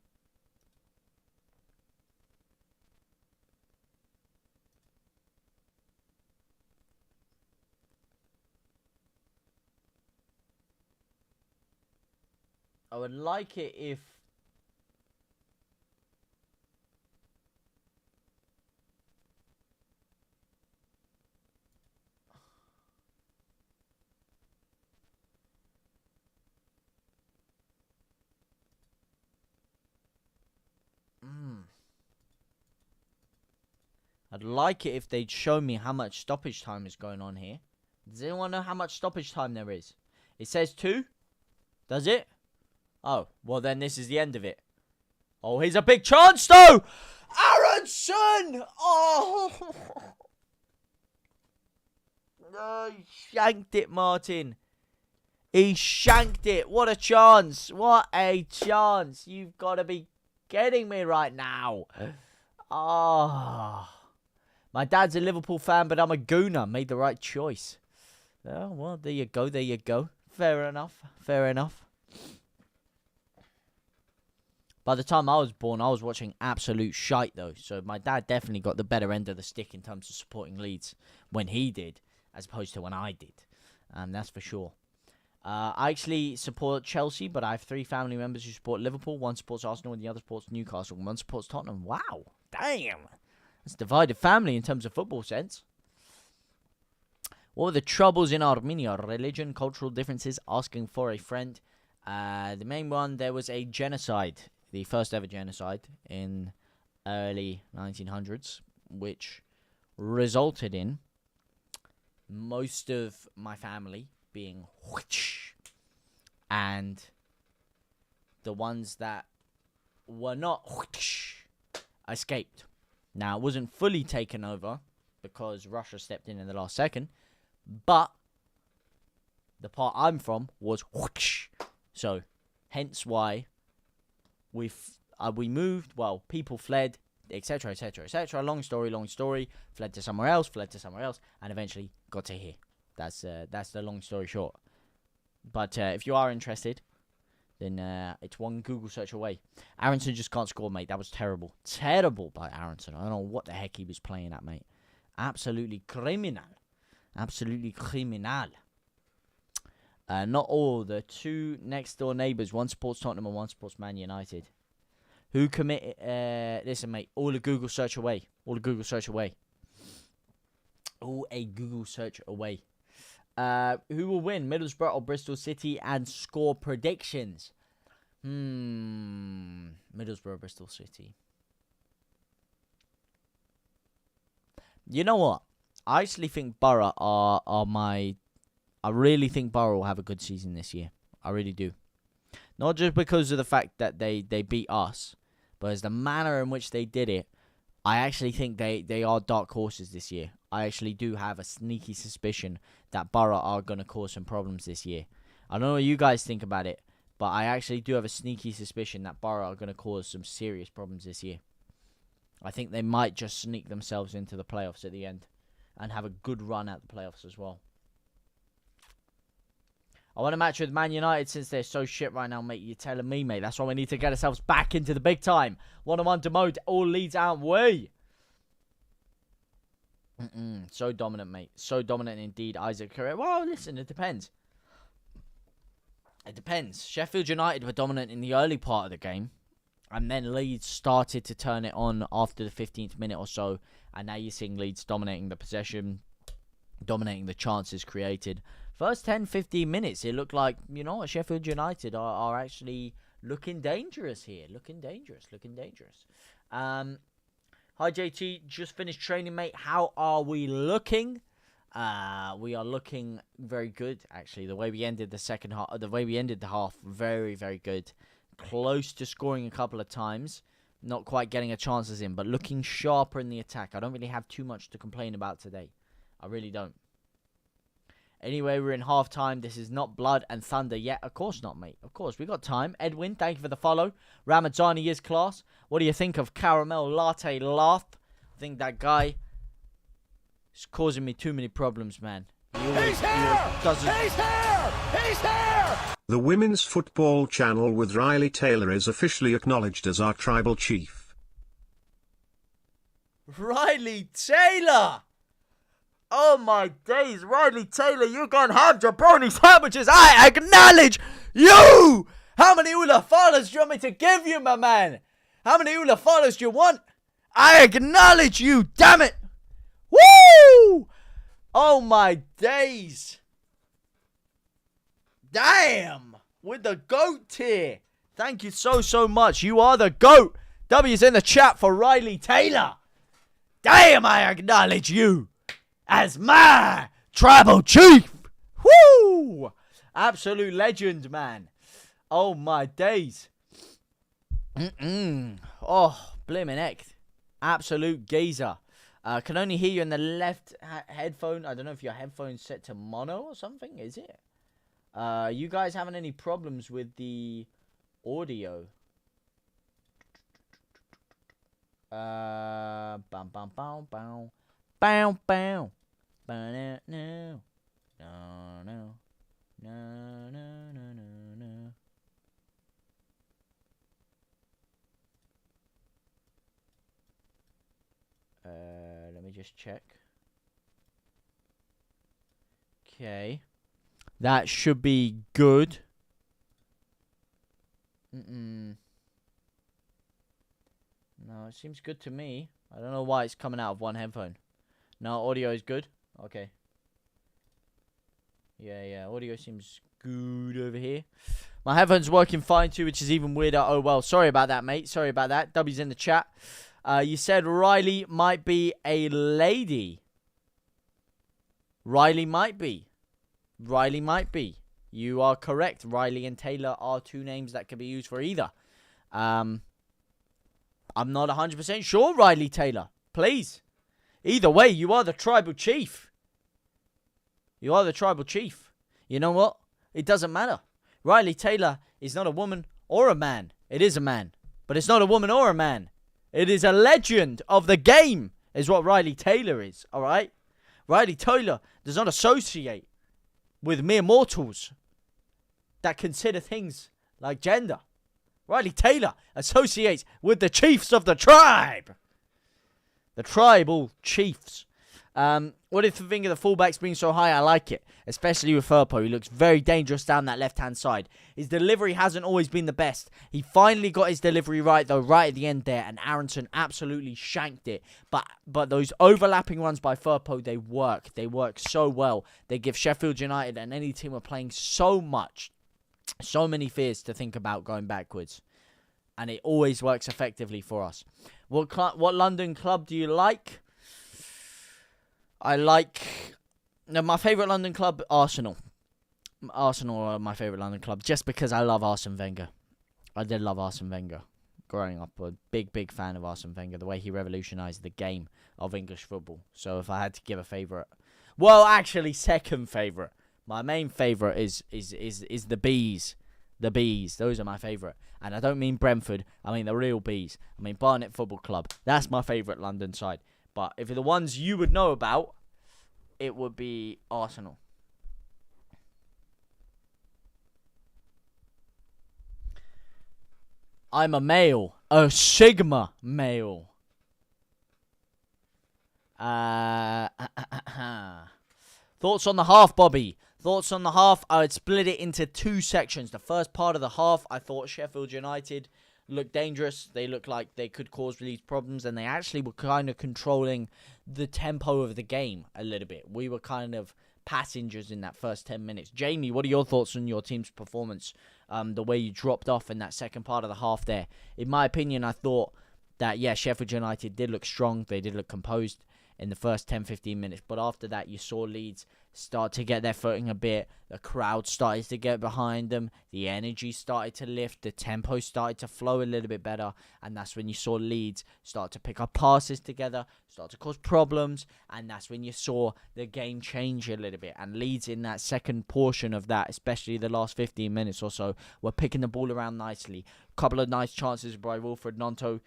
I would like it if... I'd like it if they'd show me how much stoppage time is going on here. Does anyone know how much stoppage time there is? It says 2. Does it? Oh, well then this is the end of it. Oh, here's a big chance though! Aronson! Oh! No, he shanked it, Martin. He shanked it. What a chance. What a chance. You've got to be kidding me right now. Oh. My dad's a Liverpool fan, but I'm a gooner. Made the right choice. Oh, well, there you go. There you go. Fair enough. Fair enough. By the time I was born, I was watching absolute shite, though. So my dad definitely got the better end of the stick in terms of supporting Leeds when he did, as opposed to when I did. That's for sure. I actually support Chelsea, but I have 3 family members who support Liverpool. One supports Arsenal and the other supports Newcastle. And one supports Tottenham. Wow. Damn. That's a divided family in terms of football sense. What were the troubles in Armenia? Religion, cultural differences, asking for a friend. The main one, there was a genocide. The first ever genocide in early 1900s, which resulted in most of my family being and the ones that were not escaped. Now, it wasn't fully taken over because Russia stepped in the last second, but The part I'm from was whoosh. So, hence why we moved. Well, people fled, etc., etc., etc. Long story. Fled to somewhere else, and eventually got to here. That's the long story short. But if you are interested, then it's one Google search away. Aronson just can't score, mate. That was terrible. Terrible by Aronson. I don't know what the heck he was playing at, mate. Absolutely criminal. Not all. The two next door neighbours. One supports Tottenham and one supports Man United. Who committed... listen, mate. All a Google search away. All a Google search away. Who will win? Middlesbrough or Bristol City? And score predictions. Middlesbrough, Bristol City. You know what? I actually think Borough are my... I really think Borough will have a good season this year. I really do. Not just because of the fact that they beat us, but as the manner in which they did it, I actually think they are dark horses this year. I actually do have a sneaky suspicion that Borough are going to cause some problems this year. I don't know what you guys think about it, but I actually do have a sneaky suspicion that Borough are going to cause some serious problems this year. I think they might just sneak themselves into the playoffs at the end and have a good run at the playoffs as well. I want a match with Man United since they're so shit right now, mate. You're telling me, mate. That's why we need to get ourselves back into the big time. 1-on-1 demote. All Leeds out way. So dominant, mate. So dominant indeed. Isaac Correa. Well, listen, it depends. It depends. Sheffield United were dominant in the early part of the game. And then Leeds started to turn it on after the 15th minute or so. And now you're seeing Leeds dominating the possession, dominating the chances created. First 10-15 minutes, it looked like, Sheffield United are actually looking dangerous here. Looking dangerous. Hi, JT. Just finished training, mate. How are we looking? We are looking very good, actually. The way we ended the half, very, very good. Close to scoring a couple of times. Not quite getting a chances in, but looking sharper in the attack. I don't really have too much to complain about today. I really don't. Anyway, we're in half-time. This is not blood and thunder yet. Of course not, mate. Of course. We got time. Edwin, thank you for the follow. Ramadzani is class. What do you think of Caramel Latte Laugh? I think that guy is causing me too many problems, man. He's here! He's here! The Women's Football Channel with Riley Taylor is officially acknowledged as our tribal chief. Riley Taylor! Oh my days, Riley Taylor, you can't have jabroni sandwiches. I acknowledge you! How many Ula followers do you want me to give you, my man? How many Ula followers do you want? I acknowledge you, damn it! Woo! Oh my days. Damn! With the GOAT tier. Thank you so much. You are the GOAT. W's in the chat for Riley Taylor. Damn, I acknowledge you as my tribal chief. Woo! Absolute legend, man. Oh, my days. Oh, blimmin' heck. Absolute geezer. Can only hear you in the left headphone. I don't know if your headphone's set to mono or something. Is it? You guys having any problems with the audio? Bam, bam, bam, bam. Bow, bow. No, no. No, no. No, no, no, no, no. Let me just check. Okay. That should be good. No, it seems good to me. I don't know why it's coming out of one headphone. No, audio is good. Okay. Yeah, audio seems good over here. My headphone's working fine too, which is even weirder. Oh well, sorry about that, mate. Sorry about that. W's in the chat. You said Riley might be a lady. Riley might be. Riley might be. You are correct. Riley and Taylor are two names that can be used for either. I'm not 100% sure, Riley Taylor. Please. Either way, you are the tribal chief. You are the tribal chief. You know what? It doesn't matter. Riley Taylor is not a woman or a man. It is a man. But it's not a woman or a man. It is a legend of the game, is what Riley Taylor is, alright? Riley Taylor does not associate with mere mortals that consider things like gender. Riley Taylor associates with the chiefs of the tribe. The tribal chiefs. What if you think of the fullbacks being so high? I like it. Especially with Firpo. He looks very dangerous down that left-hand side. His delivery hasn't always been the best. He finally got his delivery right, though, right at the end there. And Aronson absolutely shanked it. But those overlapping runs by Firpo, they work. They work so well. They give Sheffield United and any team are playing so much. So many fears to think about going backwards. And it always works effectively for us. What London club do you like? I like... No, my favourite London club, Arsenal. Arsenal are my favourite London club. Just because I love Arsene Wenger. I did love Arsene Wenger. Growing up, a big fan of Arsene Wenger. The way he revolutionised the game of English football. So if I had to give a favourite... Well, actually, second favourite. My main favourite is the Bees. The Bees. Those are my favourite. And I don't mean Brentford. I mean the real Bees. I mean Barnet Football Club. That's my favourite London side. But if the ones you would know about, it would be Arsenal. I'm a male. A Sigma male. Thoughts on the half, Bobby? Thoughts on the half? I would split it into two sections. The first part of the half, I thought Sheffield United looked dangerous. They looked like they could cause Leeds problems, and they actually were kind of controlling the tempo of the game a little bit. We were kind of passengers in that first 10 minutes. Jamie, what are your thoughts on your team's performance? The way you dropped off in that second part of the half there. In my opinion, I thought that, yeah, Sheffield United did look strong. They did look composed in the first 10-15 minutes. But after that, you saw Leeds start to get their footing a bit. The crowd started to get behind them. The energy started to lift. The tempo started to flow a little bit better. And that's when you saw Leeds start to pick up passes together, start to cause problems. And that's when you saw the game change a little bit. And Leeds in that second portion of that, especially the last 15 minutes or so, were picking the ball around nicely. Couple of nice chances by Wilfred Gnonto.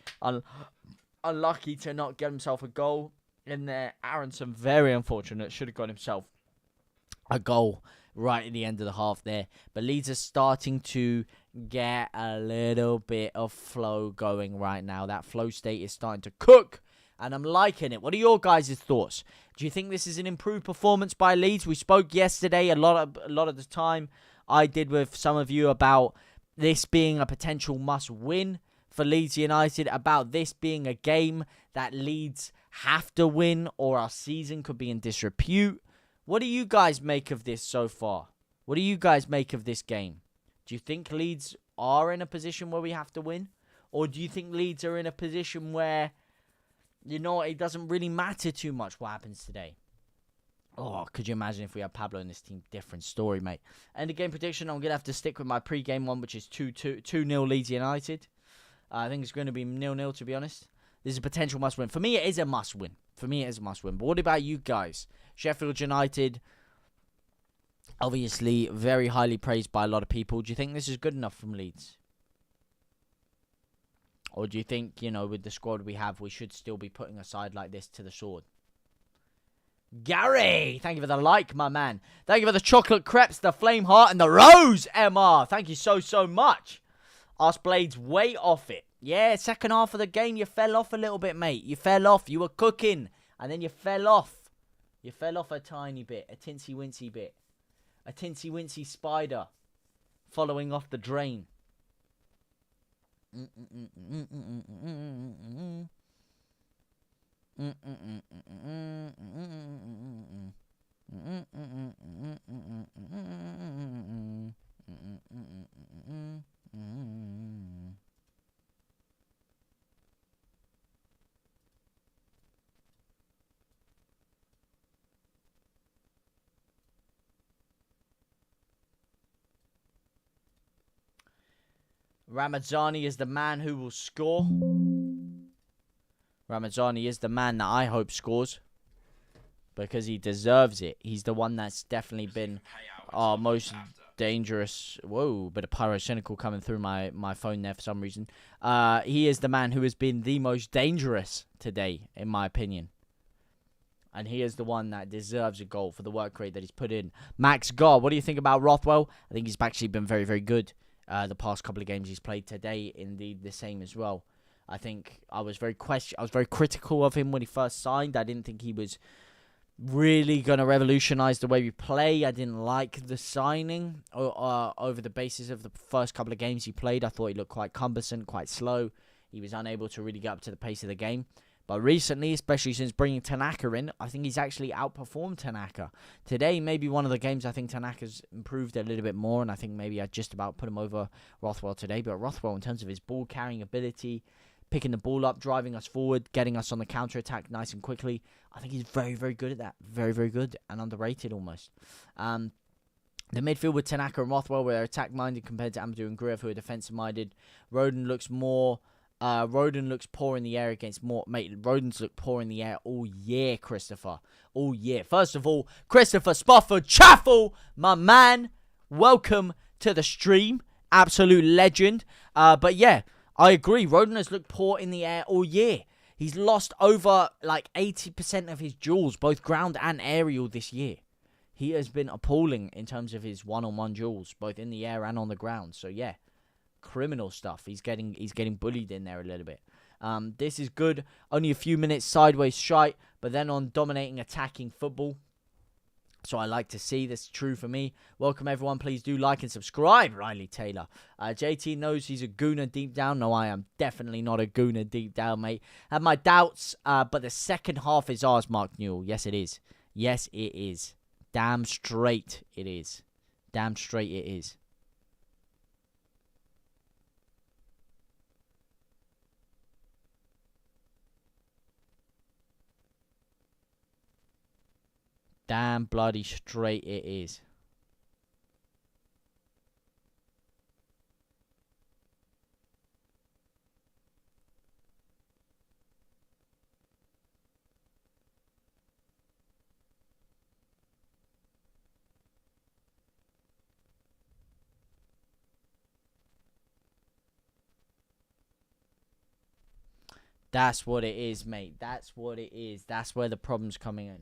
Unlucky to not get himself a goal in there. Aronson, very unfortunate. Should have got himself a goal right at the end of the half there. But Leeds are starting to get a little bit of flow going right now. That flow state is starting to cook, and I'm liking it. What are your guys' thoughts? Do you think this is an improved performance by Leeds? We spoke yesterday a lot of the time. I did with some of you about this being a potential must-win for Leeds United, about this being a game that Leeds have to win or our season could be in disrepute. What do you guys make of this so far? What do you guys make of this game? Do you think Leeds are in a position where we have to win? Or do you think Leeds are in a position where, you know, it doesn't really matter too much what happens today? Oh, could you imagine if we had Pablo in this team? Different story, mate. And the game prediction, I'm going to have to stick with my pre-game one, which is 2-0 Leeds United. I think it's going to be 0-0, to be honest. This is a potential must-win. For me, it is a must-win. But what about you guys? Sheffield United, obviously very highly praised by a lot of people. Do you think this is good enough from Leeds? Or do you think, you know, with the squad we have, we should still be putting a side like this to the sword? Gary, thank you for the like, my man. Thank you for the chocolate crepes, the flame heart, and the rose, MR. Thank you so much. Us Blades way off it. Yeah, second half of the game, you fell off a little bit, mate. You fell off. You were cooking, and then you fell off. You fell off a tiny bit, a tinsy-wincy bit. A tinsy-wincy spider following off the drain. Ramazani is the man who will score. Ramazani is the man that I hope scores. because he deserves it. He's the one that's definitely been our most dangerous. Whoa, bit of pyrocynical coming through my phone there for some reason. He is the man who has been the most dangerous today, in my opinion. And he is the one that deserves a goal for the work rate that he's put in. Max God, what do you think about Rothwell? I think he's actually been very, very good the past couple of games he's played today. Indeed, the same as well. I think I was very critical of him when he first signed. I didn't think he was really going to revolutionize the way we play. I didn't like the signing over the basis of the first couple of games he played. I thought he looked quite cumbersome, quite slow. He was unable to really get up to the pace of the game. But recently, especially since bringing Tanaka in, I think he's actually outperformed Tanaka. Today, maybe one of the games I think Tanaka's improved a little bit more, and I think maybe I just about put him over Rothwell today. But Rothwell, in terms of his ball-carrying ability, picking the ball up, driving us forward, getting us on the counter-attack nice and quickly, I think he's very, very good at that. Very, very good and underrated almost. The midfield with Tanaka and Rothwell, where they're attack-minded compared to Amadou and Gruev, who are defensive-minded. Rodon looks poor in the air against more. Mate, Rodon's looked poor in the air all year, Christopher. All year. First of all, Christopher Spofford Chaffel, my man. Welcome to the stream. Absolute legend. But yeah, I agree. Rodon has looked poor in the air all year. He's lost over like 80% of his duels, both ground and aerial this year. He has been appalling in terms of his one-on-one duels, both in the air and on the ground. So yeah. Criminal stuff. He's getting bullied in there a little bit. This is good. Only a few minutes sideways shite, but then on dominating attacking football. So I like to see this. True for me. Welcome everyone. Please do like and subscribe. Riley Taylor. JT knows he's a gooner deep down. No, I am definitely not a gooner deep down, mate. I have my doubts, but the second half is ours, Mark Newell. Yes, it is. Yes, it is. Damn straight it is. Damn straight it is. Damn bloody straight it is. That's what it is, mate. That's what it is. That's where the problem's coming in.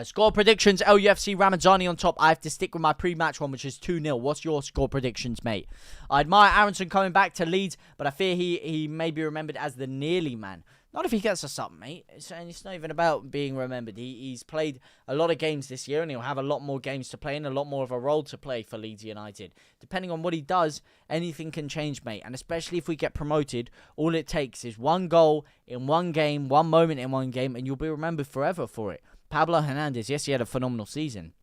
Score predictions, LUFC Ramazani on top. I have to stick with my pre-match one, which is 2-0. What's your score predictions, mate? I admire Aronson coming back to Leeds, but I fear he may be remembered as the nearly man. Not if he gets us up, mate. It's not even about being remembered. He's played a lot of games this year, and he'll have a lot more games to play and a lot more of a role to play for Leeds United. Depending on what he does, anything can change, mate. And especially if we get promoted, all it takes is one goal in one game, one moment in one game, and you'll be remembered forever for it. Pablo Hernandez, yes, he had a phenomenal season.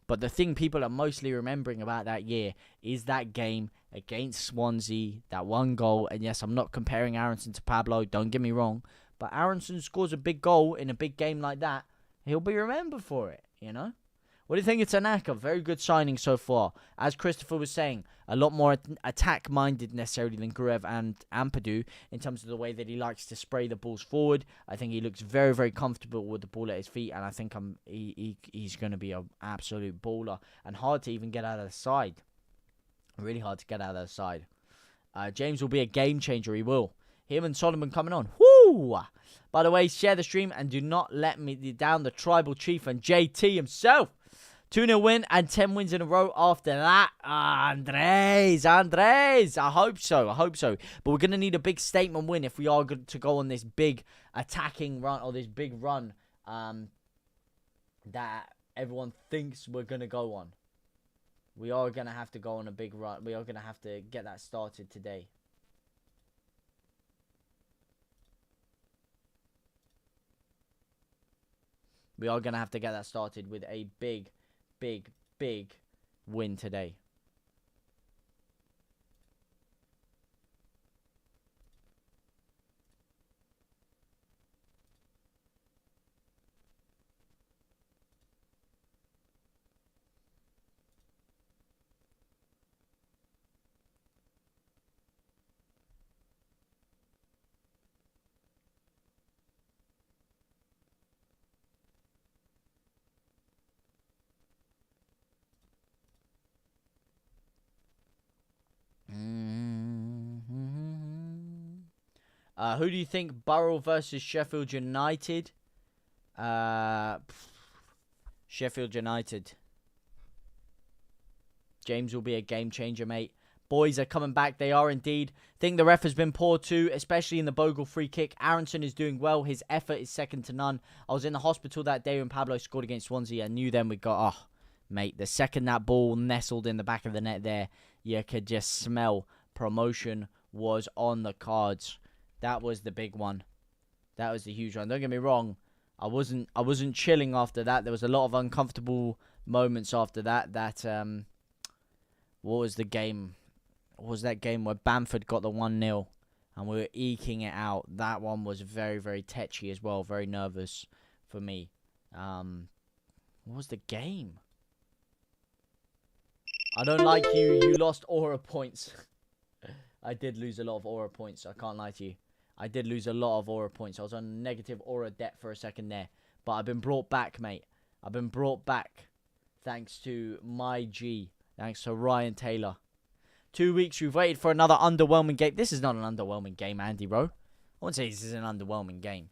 But the thing people are mostly remembering about that year is that game against Swansea, that one goal. And yes, I'm not comparing Aronson to Pablo, don't get me wrong. But Aronson scores a big goal in a big game like that, he'll be remembered for it, you know? What do you think of Tanaka? Very good signing so far. As Christopher was saying, a lot more attack-minded necessarily than Gruev and Ampadu in terms of the way that he likes to spray the balls forward. I think he looks very, very comfortable with the ball at his feet, and I think he's going to be an absolute baller and hard to even get out of the side. Really hard to get out of the side. James will be a game changer. He will. Him and Solomon coming on. Woo! By the way, share the stream and do not let me down. The tribal chief and JT himself. 2-0 win and 10 wins in a row after that. Andres. I hope so. But we're going to need a big statement win if we are going to go on this big attacking run or this big run that everyone thinks we're going to go on. We are going to have to go on a big run. We are going to have to get that started today. We are going to have to get that started with a big win today. Who do you think? Borough versus Sheffield United? Sheffield United. James will be a game changer, mate. Boys are coming back. They are indeed. Think the ref has been poor too, especially in the Bogle free kick. Aronson is doing well. His effort is second to none. I was in the hospital that day when Pablo scored against Swansea. I knew then we got, mate, the second that ball nestled in the back of the net there, you could just smell promotion was on the cards. That was the big one. That was the huge one. Don't get me wrong. I wasn't chilling after that. There was a lot of uncomfortable moments after that. What was the game? What was that game where Bamford got the 1-0 and we were eking it out? That one was very, very tetchy as well. Very nervous for me. What was the game? I don't like you. You lost aura points. I did lose a lot of aura points. I can't lie to you. I did lose a lot of aura points. I was on negative aura debt for a second there. But I've been brought back, mate. I've been brought back thanks to my G. Thanks to Ryan Taylor. 2 weeks, we've waited for another underwhelming game. This is not an underwhelming game, Andy Rowe. I wouldn't say this is an underwhelming game.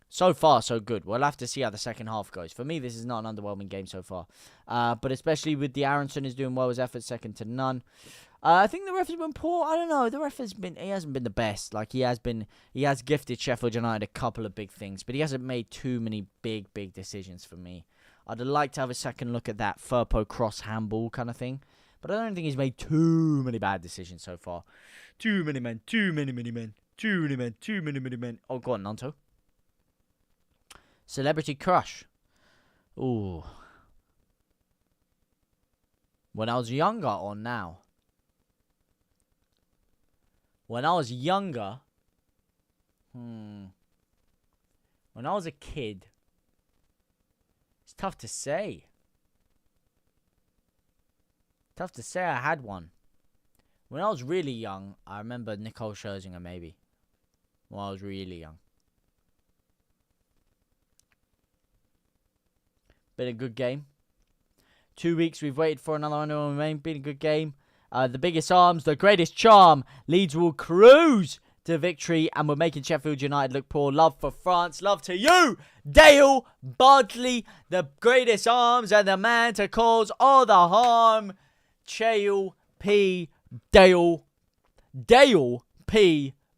So far, so good. We'll have to see how the second half goes. For me, this is not an underwhelming game so far. But especially with the Aronson is doing well. His effort second to none. I think the ref has been poor. I don't know. The ref he hasn't been the best. Like he has gifted Sheffield United a couple of big things, but he hasn't made too many big decisions for me. I'd like to have a second look at that Firpo cross handball kind of thing. But I don't think he's made too many bad decisions so far. Too many men. Too many men. Oh, go on, Nanto. Celebrity crush. Ooh. When I was younger or now? When I was younger. When I was a kid. It's tough to say. Tough to say I had one. When I was really young, I remember Nicole Scherzinger maybe. When I was really young. Been a good game. 2 weeks we've waited for another one. Been a good game. The biggest arms, the greatest charm. Leeds will cruise to victory and we're making Sheffield United look poor. Love for France. Love to you, Dale Bardley. The greatest arms and the man to cause all the harm. Dale P.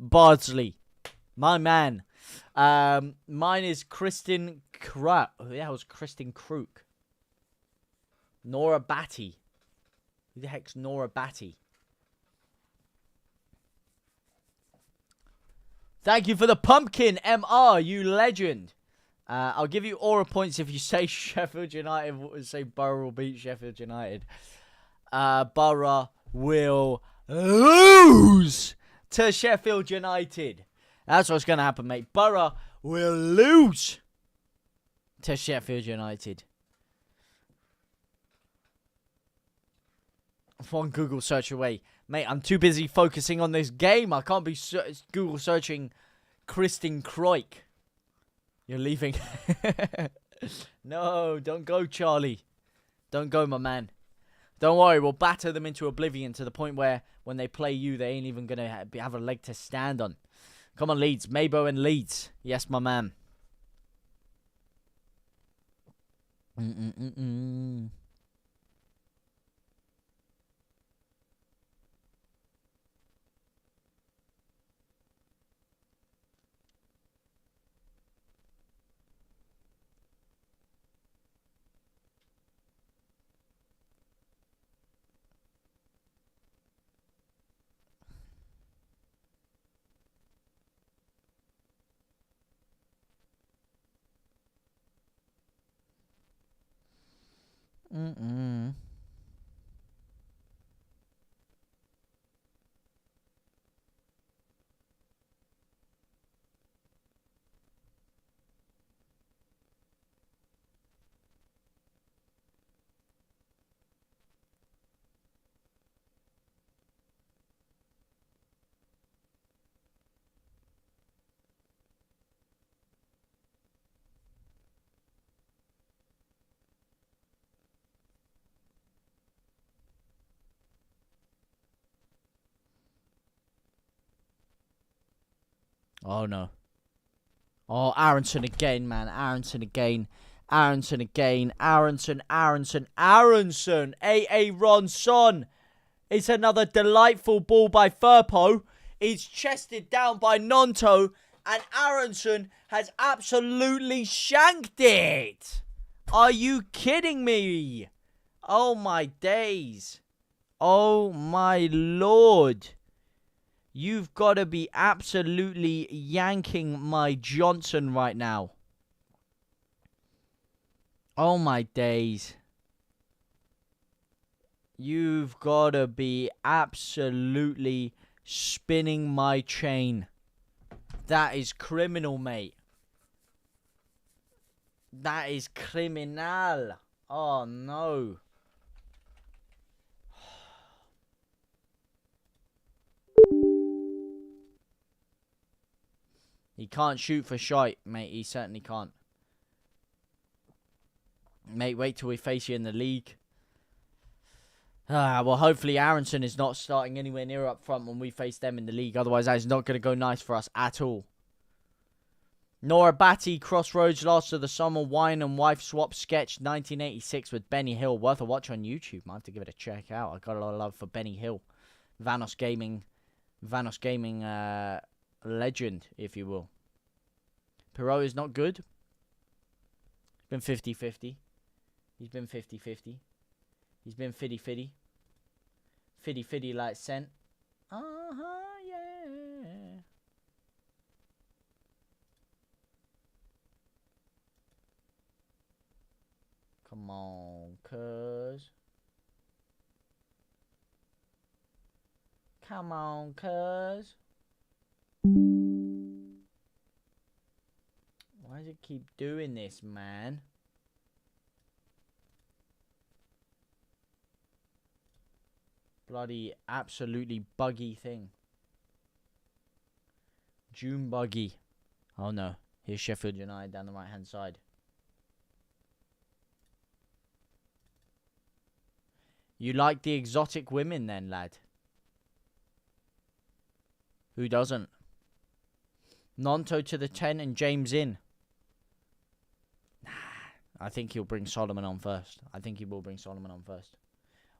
Bardsley. My man. Mine is Kristen Kruk. Who the hell was Kristen Kruk? Nora Batty. Who the heck's Nora Batty? Thank you for the pumpkin, MR, you legend. I'll give you aura points if you say Sheffield United. Say Borough will beat Sheffield United. Borough will lose to Sheffield United. That's what's going to happen, mate. Borough will lose to Sheffield United. One Google search away. Mate, I'm too busy focusing on this game. I can't be Google searching Kristen Kroik. You're leaving. No, don't go, Charlie. Don't go, my man. Don't worry, we'll batter them into oblivion to the point where when they play you, they ain't even going to have a leg to stand on. Come on, Leeds. Maybo and Leeds. Yes, my man. Oh, no. Oh, Aronson again, man. Aronson again. Aronson again. Aronson. A.A. Ronson. It's another delightful ball by Firpo. It's chested down by Nonto. And Aronson has absolutely shanked it. Are you kidding me? Oh, my days. Oh, my Lord. You've got to be absolutely yanking my Johnson right now. Oh, my days. You've got to be absolutely spinning my chain. That is criminal, mate. That is criminal. Oh, no. He can't shoot for shite, mate. He certainly can't. Mate, wait till we face you in the league. Well, hopefully Aronson is not starting anywhere near up front when we face them in the league. Otherwise, that is not going to go nice for us at all. Nora Batty, Crossroads, Last of the Summer, Wine and Wife Swap Sketch, 1986 with Benny Hill. Worth a watch on YouTube. Might have to give it a check out. I got a lot of love for Benny Hill. Vanos Gaming legend, if you will. Perot is not good. He's been 50-50. He's been 50-50. He's been fitty-fitty. Fitty-fitty like scent. Yeah. Come on, cuz. Come on, cuz. Why does it keep doing this, man? Bloody absolutely buggy thing. June buggy. Oh no. Here's Sheffield United down the right hand side. You like the exotic women then, lad? Who doesn't? Nonto to the 10 and James in. Nah. I think he'll bring Solomon on first. I think he will bring Solomon on first.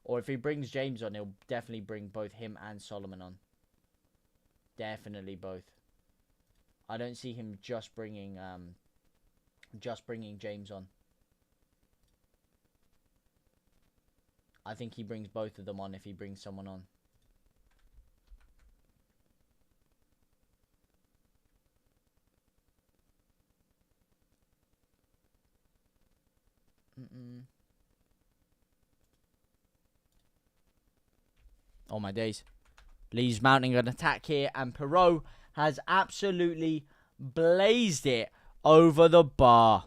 Or if he brings James on, he'll definitely bring both him and Solomon on. Definitely both. I don't see him just bringing James on. I think he brings both of them on if he brings someone on. Oh my days. Leeds mounting an attack here, and Perot has absolutely blazed it over the bar.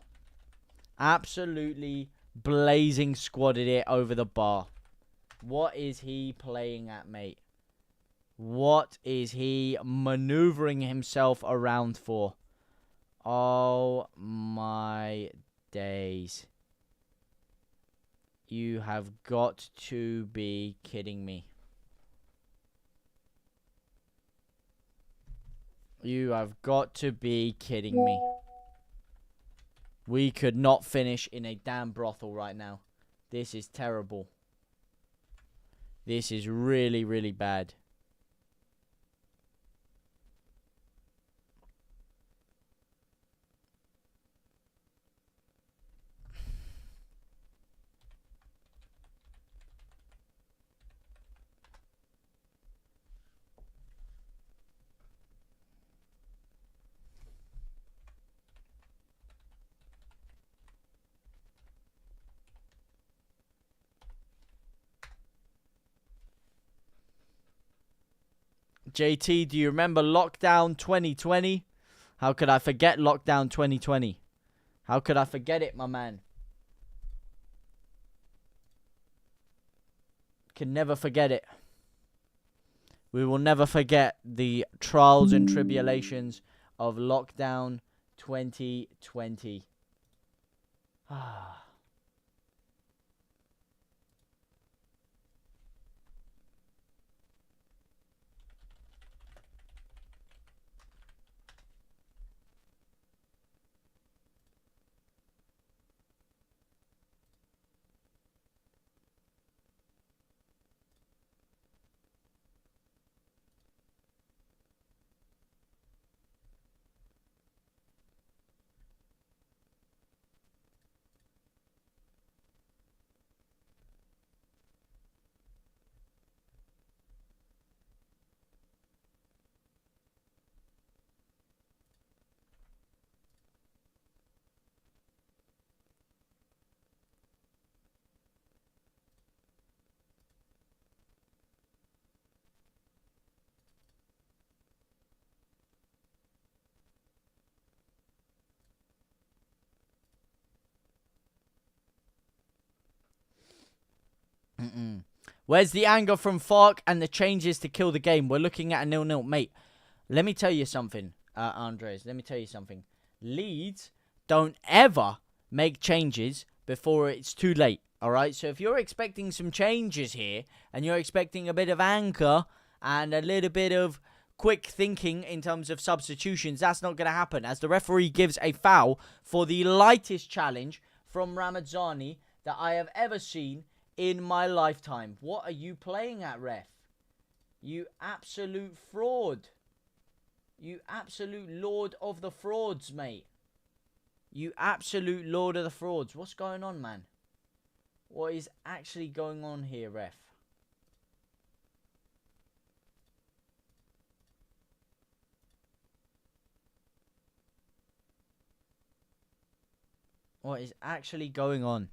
Absolutely blazing squadded it over the bar. What is he playing at, mate? What is he maneuvering himself around for? Oh my days. You have got to be kidding me. You have got to be kidding me. We could not finish in a damn brothel right now. This is terrible. This is really, really bad. JT, do you remember Lockdown 2020? How could I forget Lockdown 2020? How could I forget it, my man? Can never forget it. We will never forget the trials and tribulations of Lockdown 2020. Ah. Where's the anger from Fark and the changes to kill the game? We're looking at a 0-0. Mate, let me tell you something, Andres. Let me tell you something. Leeds don't ever make changes before it's too late. All right? So if you're expecting some changes here and you're expecting a bit of anger and a little bit of quick thinking in terms of substitutions, that's not going to happen, as the referee gives a foul for the lightest challenge from Ramazani that I have ever seen in my lifetime. What are you playing at, ref? You absolute fraud. You absolute lord of the frauds, mate. You absolute lord of the frauds. What's going on, man? What is actually going on here, ref? What is actually going on?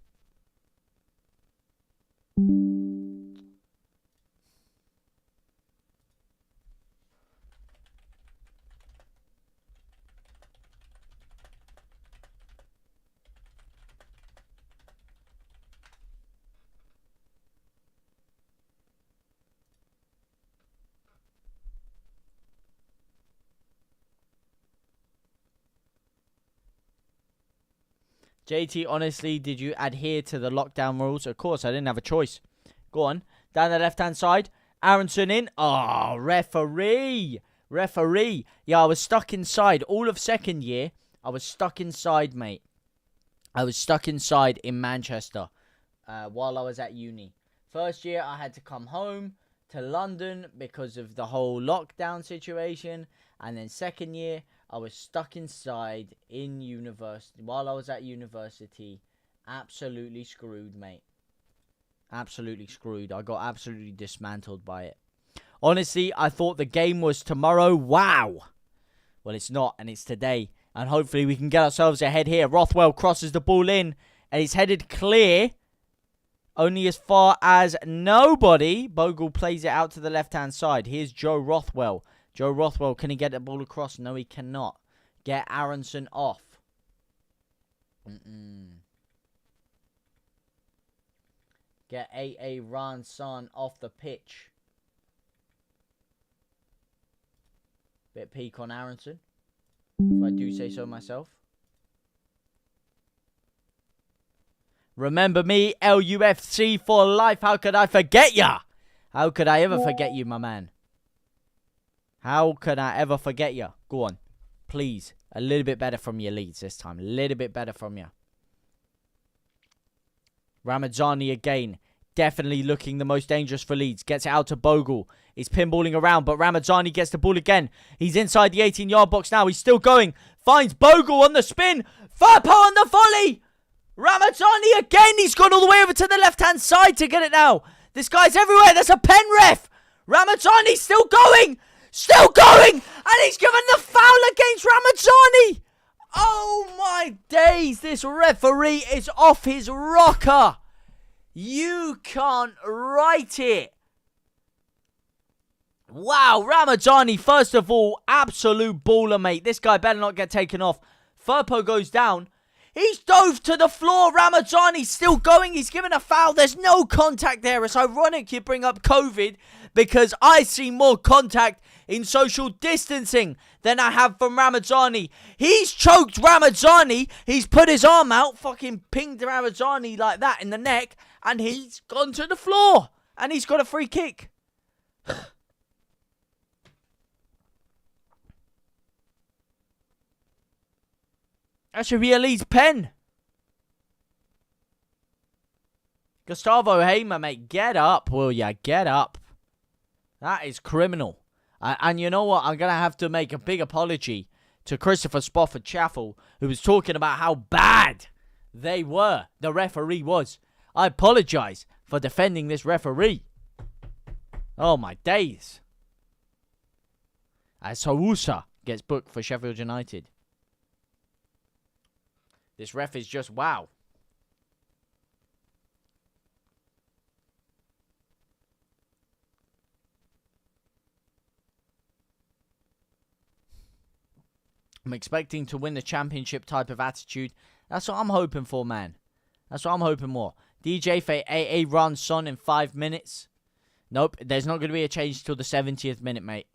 JT, honestly, did you adhere to the lockdown rules? Of course, I didn't have a choice. Go on. Down the left-hand side. Aronson in. Oh, referee. Referee. Yeah, I was stuck inside. All of second year, I was stuck inside, mate. I was stuck inside in Manchester while I was at uni. First year, I had to come home to London because of the whole lockdown situation. And then second year, I was stuck inside in university. While I was at university, absolutely screwed, mate. Absolutely screwed. I got absolutely dismantled by it. Honestly, I thought the game was tomorrow. Wow. Well, it's not, and it's today. And hopefully we can get ourselves ahead here. Rothwell crosses the ball in, and he's headed clear. Only as far as nobody. Bogle plays it out to the left-hand side. Here's Joe Rothwell. Joe Rothwell, can he get the ball across? No, he cannot. Get Aronson off. Get A.A. Ransan off the pitch. Bit peak on Aronson, if I do say so myself. Remember me, LUFC for life. How could I forget ya? How could I ever forget you, my man? How could I ever forget you? Go on. Please. A little bit better from your Leeds this time. A little bit better from you. Ramazani again. Definitely looking the most dangerous for Leeds. Gets it out to Bogle. He's pinballing around, but Ramazani gets the ball again. He's inside the 18-yard box now. He's still going. Finds Bogle on the spin. Firpo on the volley. Ramazani again. He's gone all the way over to the left-hand side to get it now. This guy's everywhere. There's a pen ref. Ramazani's still going. Still going! And he's given the foul against Ramazani! Oh my days! This referee is off his rocker! You can't write it! Wow, Ramazani, first of all, absolute baller, mate. This guy better not get taken off. Firpo goes down. He's dove to the floor. Ramazani's still going. He's given a foul. There's no contact there. It's ironic you bring up COVID because I see more contact in social distancing than I have from Ramazani. He's choked Ramazani. He's put his arm out, fucking pinged Ramazani like that in the neck, and he's gone to the floor. And he's got a free kick. That should be a Leeds pen. Gustavo Hamer, mate, get up, will ya? Get up. That is criminal. And you know what? I'm going to have to make a big apology to Christopher Spofford Chaffel, who was talking about how bad they were. The referee was. I apologize for defending this referee. Oh, my days. As Sousa gets booked for Sheffield United. This ref is just wow. I'm expecting to win the championship type of attitude. That's what I'm hoping for, man. That's what I'm hoping more. DJ for a run Son in 5 minutes. Nope, there's not going to be a change till the 70th minute, mate.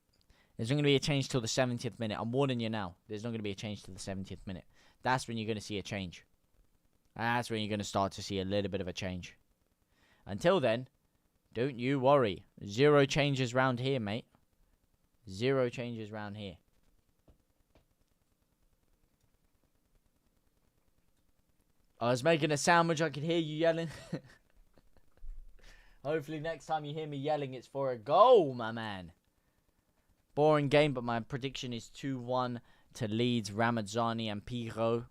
There's not going to be a change till the 70th minute. I'm warning you now. There's not going to be a change till the 70th minute. That's when you're going to see a change. That's when you're going to start to see a little bit of a change. Until then, don't you worry. 0 changes round here, mate. 0 changes round here. I was making a sandwich. I could hear you yelling. Hopefully next time you hear me yelling, it's for a goal, my man. Boring game, but my prediction is 2-1 to Leeds, Ramadzani and Pirot.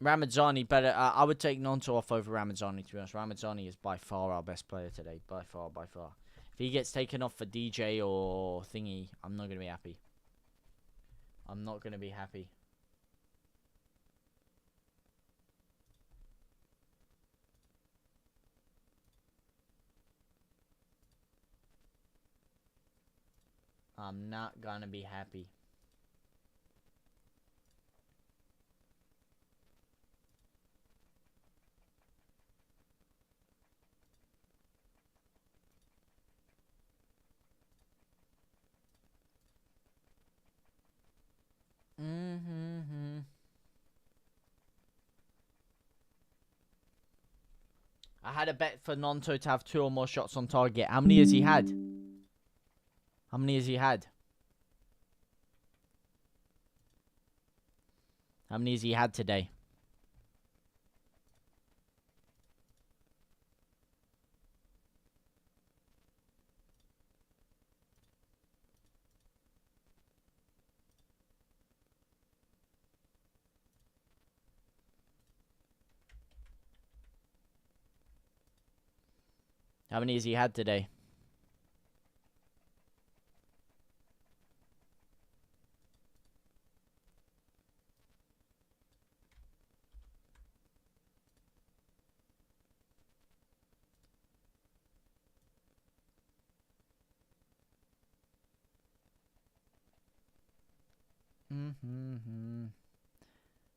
Ramadzani better. I would take Nonto off over Ramadzani, to be honest. Ramadzani is by far our best player today. By far, by far. If he gets taken off for DJ or thingy, I'm not going to be happy. I'm not going to be happy. I'm not going to be happy. I had a bet for Nonto to have 2 or more shots on target. How many has he had? How many has he had? How many has he had today? How many has he had today?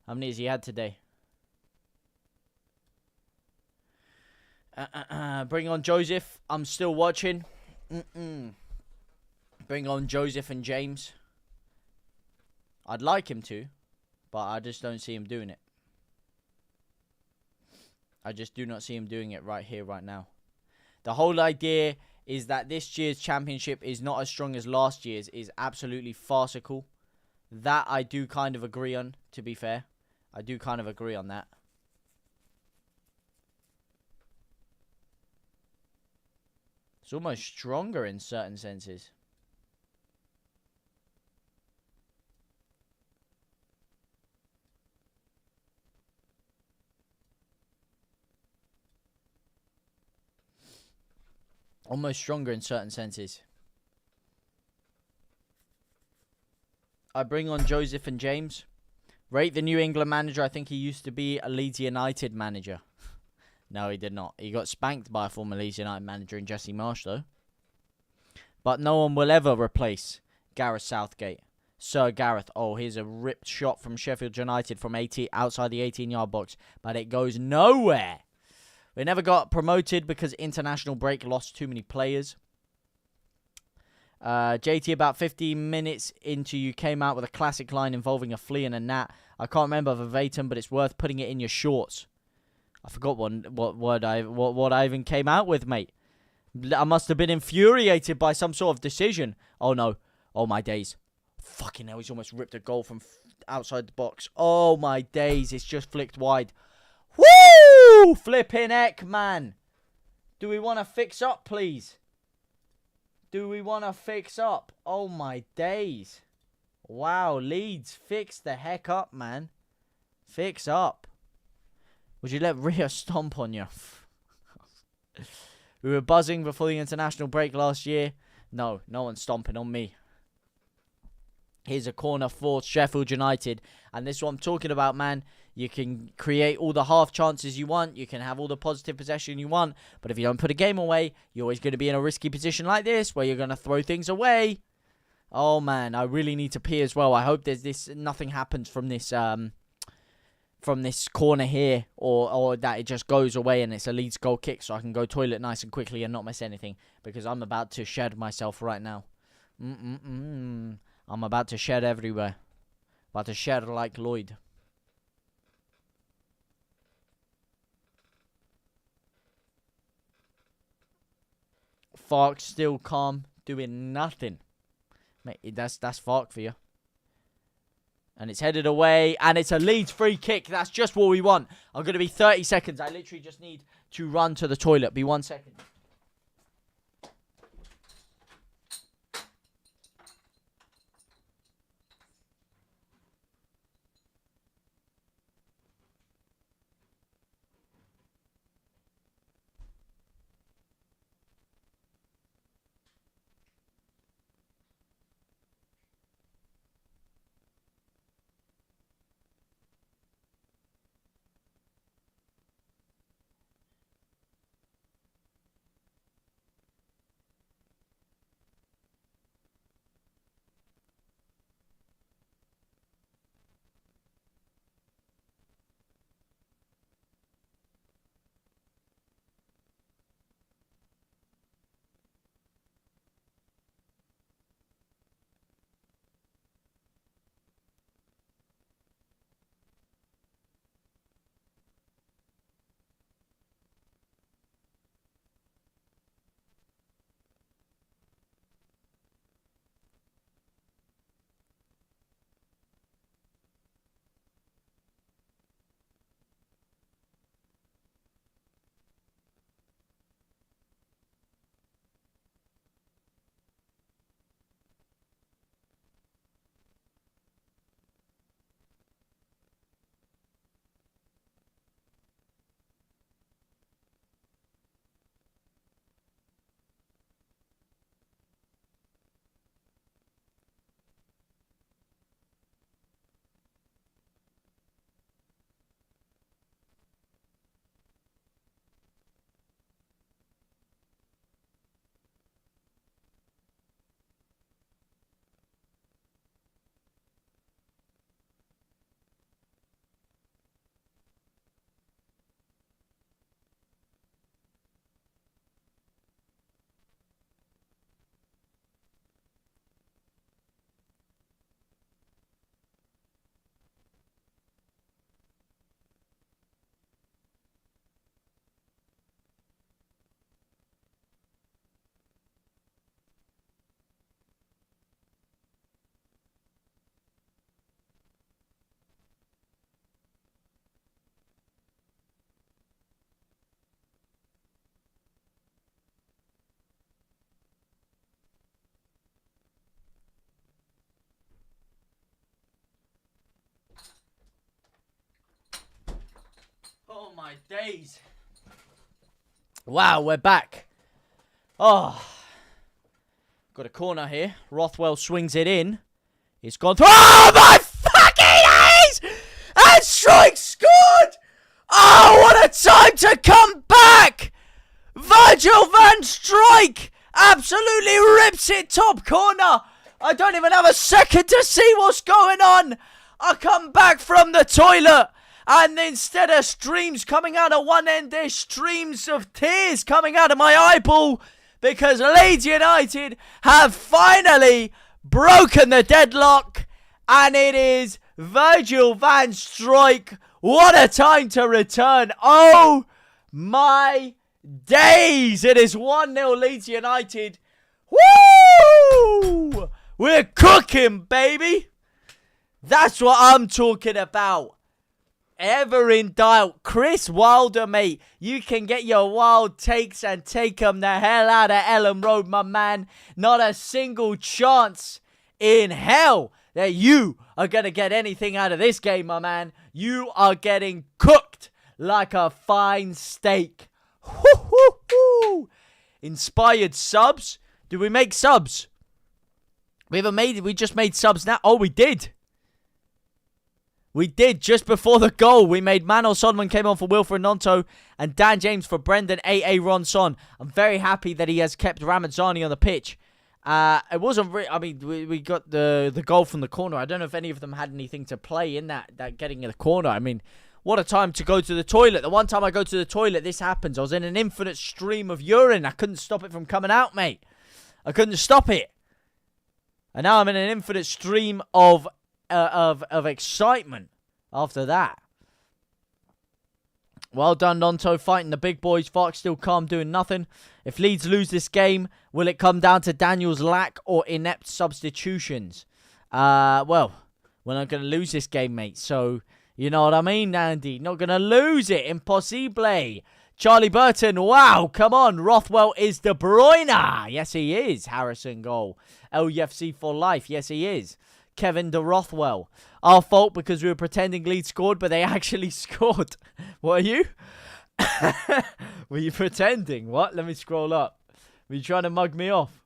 How many has he had today? Bring on Joseph. I'm still watching. Bring on Joseph and James. I'd like him to, but I just don't see him doing it. I just do not see him doing it right here, right now. The whole idea is that this year's championship is not as strong as last year's is absolutely farcical. That I do kind of agree on, to be fair. I do kind of agree on that. It's almost stronger in certain senses. Almost stronger in certain senses. I bring on Joseph and James. Rate the New England manager. I think he used to be a Leeds United manager. No, he did not. He got spanked by a former Leeds United manager in Jesse Marsh, though. But no one will ever replace Gareth Southgate. Sir Gareth. Oh, here's a ripped shot from Sheffield United from 80 outside the 18-yard box. But it goes nowhere. We never got promoted because international break lost too many players. JT, about 15 minutes into, you came out with a classic line involving a flea and a gnat. I can't remember verbatim, but it's worth putting it in your shorts. I forgot what I even came out with, mate. I must have been infuriated by some sort of decision. Oh, no. Oh, my days. Fucking hell, he's almost ripped a goal from outside the box. Oh, my days. It's just flicked wide. Woo! Flipping heck, man. Do we want to fix up, please? Do we want to fix up? Oh, my days. Wow, Leeds, fix the heck up, man. Fix up. Would you let Rio stomp on you? We were buzzing before the international break last year. No, no one's stomping on me. Here's a corner for Sheffield United. And this is what I'm talking about, man. You can create all the half chances you want. You can have all the positive possession you want. But if you don't put a game away, you're always going to be in a risky position like this where you're going to throw things away. Oh, man, I really need to pee as well. I hope nothing happens from this from this corner here, or that it just goes away and it's a Leeds goal kick, so I can go toilet nice and quickly and not miss anything, because I'm about to shed myself right now. I'm about to shed everywhere. About to shed like Lloyd. Fark still calm, doing nothing. Mate, that's Fark for you. And it's headed away, and it's a Leeds free kick. That's just what we want. I'm going to be 30 seconds. I literally just need to run to the toilet. Be 1 second. Oh my days. Wow, we're back. Oh. Got a corner here. Rothwell swings it in. It's gone through. Oh my fucking days! And Strike scored! Oh, what a time to come back! Virgil van Strijk absolutely rips it top corner. I don't even have a second to see what's going on. I come back from the toilet, and instead of streams coming out of one end, there's streams of tears coming out of my eyeball, because Leeds United have finally broken the deadlock, and it is Virgil van Strijk. What a time to return. Oh my days. It is 1-0 Leeds United. Woo! We're cooking, baby. That's what I'm talking about. Ever in doubt, Chris Wilder, mate. You can get your wild takes and take them the hell out of Ellen Road, my man. Not a single chance in hell that you are going to get anything out of this game, my man. You are getting cooked like a fine steak. Woo-hoo-hoo. Inspired subs. Did we make subs? We just made subs now. Oh, we did. We did, just before the goal. We made Manuel Solomon came on for Wilfred Nonto and Dan James for Brendan A.A. Ronson. I'm very happy that he has kept Ramazani on the pitch. It wasn't I mean, we got the goal from the corner. I don't know if any of them had anything to play in that getting in the corner. I mean, What a time to go to the toilet. The one time I go to the toilet, this happens. I was in an infinite stream of urine. I couldn't stop it from coming out, mate. I couldn't stop it. And now I'm in an infinite stream of excitement after that. Well done, Nonto, fighting the big boys. Fark still calm, doing nothing. If Leeds lose this game, will it come down to Daniel's lack or inept substitutions? Well, we're not going to lose this game, mate. So, you know what I mean, Andy? Not going to lose it. Impossible. Charlie Burton, wow, come on. Rothwell is De Bruyne. Yes, he is. Harrison goal. LUFC for life. Yes, he is. Kevin De Rothwell. Our fault because we were pretending Leeds scored, but they actually scored. What are you? Were you pretending? What? Let me scroll up. Were you trying to mug me off?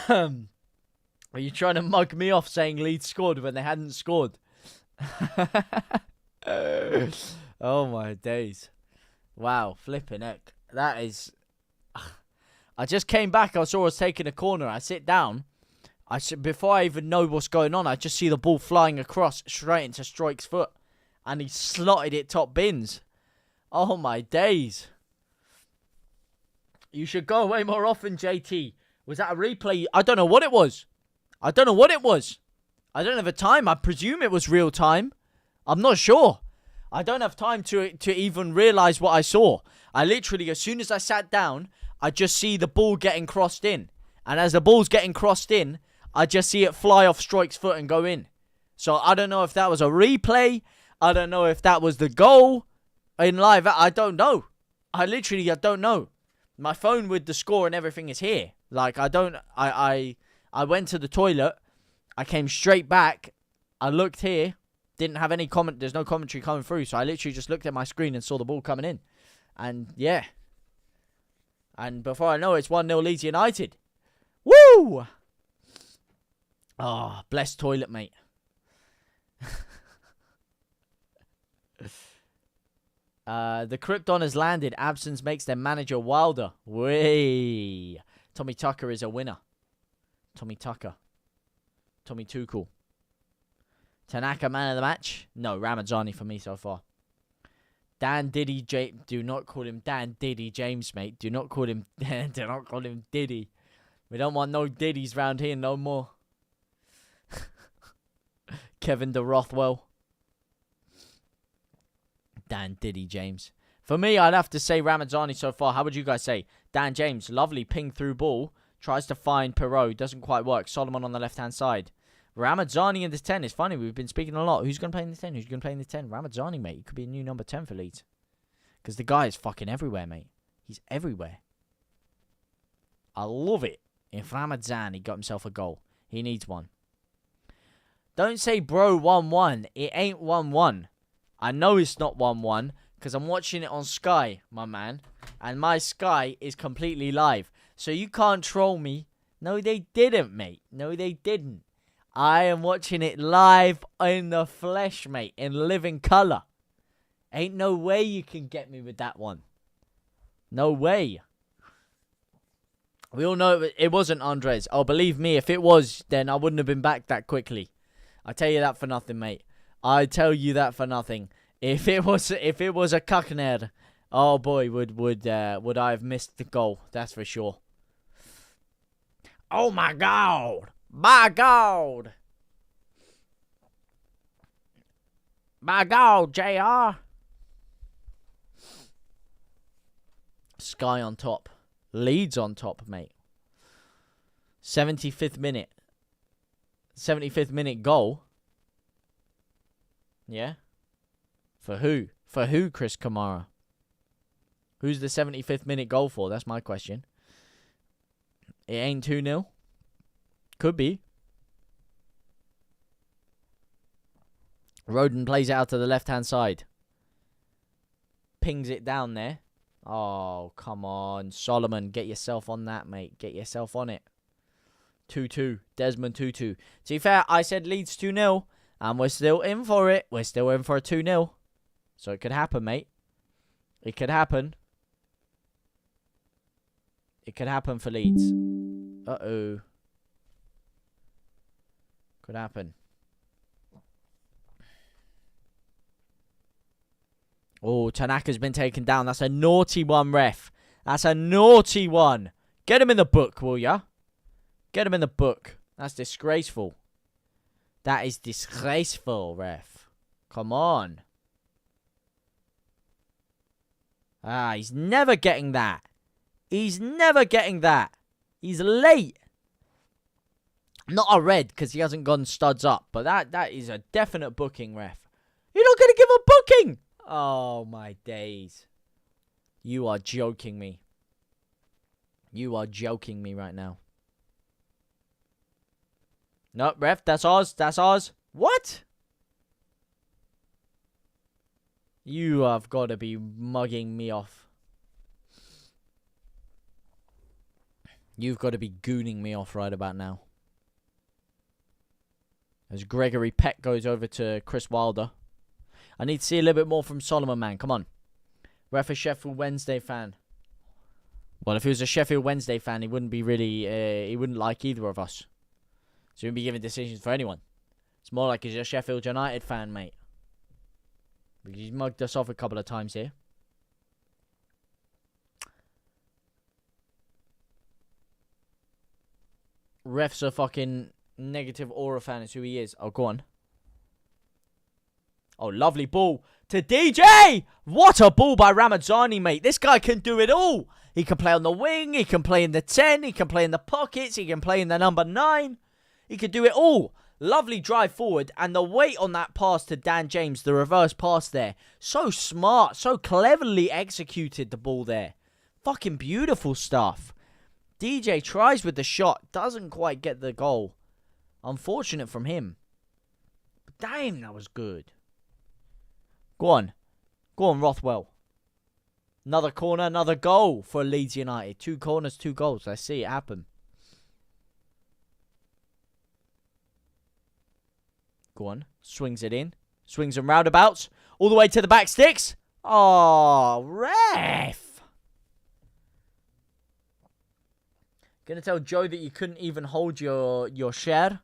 Were you trying to mug me off saying Leeds scored when they hadn't scored? Oh my days. Wow, flipping heck. That is... I just came back. I saw us taking a corner. I sit down. Before I even know what's going on, I just see the ball flying across straight into Strike's foot. And he slotted it top bins. Oh my days. You should go away more often, JT. Was that a replay? I don't know what it was. I don't have a time. I presume it was real time. I'm not sure. I don't have time to even realize what I saw. I literally, as soon as I sat down, I just see the ball getting crossed in. And as the ball's getting crossed in, I just see it fly off Strike's foot and go in. So I don't know if that was a replay. I don't know if that was the goal in live. I don't know. I don't know. My phone with the score and everything is here. Like, I went to the toilet. I came straight back. I looked here. Didn't have any comment. There's no commentary coming through. So I literally just looked at my screen and saw the ball coming in. And yeah. And before I know it, it's 1-0 Leeds United. Woo! Oh, blessed toilet, mate. The Krypton has landed. Absence makes their manager wilder. Way. Tommy Tucker is a winner. Tommy Tucker. Tommy Tuchel. Tanaka, man of the match. No, Ramazani for me so far. Dan Diddy James. Do not call him Dan Diddy James, mate. Do not call him. Do not call him Diddy. We don't want no Diddies round here no more. Kevin De Rothwell. Dan Diddy James. For me, I'd have to say Ramazani so far. How would you guys say? Dan James, lovely ping through ball. Tries to find Perot. Doesn't quite work. Solomon on the left-hand side. Ramazani in this 10. It's funny. We've been speaking a lot. Who's going to play in this 10? Who's going to play in this 10? Ramazani, mate. He could be a new number 10 for Leeds. Because the guy is fucking everywhere, mate. He's everywhere. I love it. If Ramazani got himself a goal. He needs one. Don't say, bro, 1-1. It ain't 1-1. I know it's not 1-1 because I'm watching it on Sky, my man. And my Sky is completely live. So you can't troll me. No, they didn't, mate. No, they didn't. I am watching it live in the flesh, mate. In living colour. Ain't no way you can get me with that one. No way. We all know it wasn't Andres. Oh, believe me, if it was, then I wouldn't have been back that quickly. I tell you that for nothing, mate. I tell you that for nothing. If it was a Kuckner, oh boy, would I have missed the goal? That's for sure. Oh my God! My God! My God, JR! Sky on top. Leeds on top, mate. 75th minute. 75th minute goal. Yeah? For who? For who, Chris Kamara? Who's the 75th minute goal for? That's my question. It ain't 2-0. Could be. Roden plays it out to the left-hand side. Pings it down there. Oh, come on. Solomon, get yourself on that, mate. Get yourself on it. 2-2. Desmond 2-2. To be fair, I said Leeds 2-0. And we're still in for it. We're still in for a 2-0. So it could happen, mate. It could happen. It could happen for Leeds. Uh-oh. Could happen. Oh, Tanaka's been taken down. That's a naughty one, ref. That's a naughty one. Get him in the book, will ya? Get him in the book. That's disgraceful. That is disgraceful, ref. Come on. Ah, he's never getting that. He's never getting that. He's late. Not a red because he hasn't gone studs up. But that is a definite booking, ref. You're not going to give a booking. Oh, my days. You are joking me. You are joking me right now. No, ref, that's ours. That's ours. What? You have got to be mugging me off. You've got to be gooning me off right about now. As Gregory Peck goes over to Chris Wilder. I need to see a little bit more from Solomon, man. Come on. Ref a Sheffield Wednesday fan. Well, if he was a Sheffield Wednesday fan, he wouldn't be really... he wouldn't like either of us. So he wouldn't be giving decisions for anyone. It's more like he's a Sheffield United fan, mate. Because he's mugged us off a couple of times here. Ref's a fucking negative aura fan is who he is. Oh, go on. Oh, lovely ball to DJ. What a ball by Ramazani, mate. This guy can do it all. He can play on the wing. He can play in the 10. He can play in the pockets. He can play in the number 9. He can do it all. Lovely drive forward. And the weight on that pass to Dan James, the reverse pass there. So smart. So cleverly executed the ball there. Fucking beautiful stuff. DJ tries with the shot. Doesn't quite get the goal. Unfortunate from him. But damn, that was good. Go on. Go on, Rothwell. Another corner, another goal for Leeds United. 2 corners, 2 goals. Let's see it happen. Go on. Swings it in. Swings and roundabouts. All the way to the back sticks. Oh, ref. Gonna tell Joe that you couldn't even hold your share.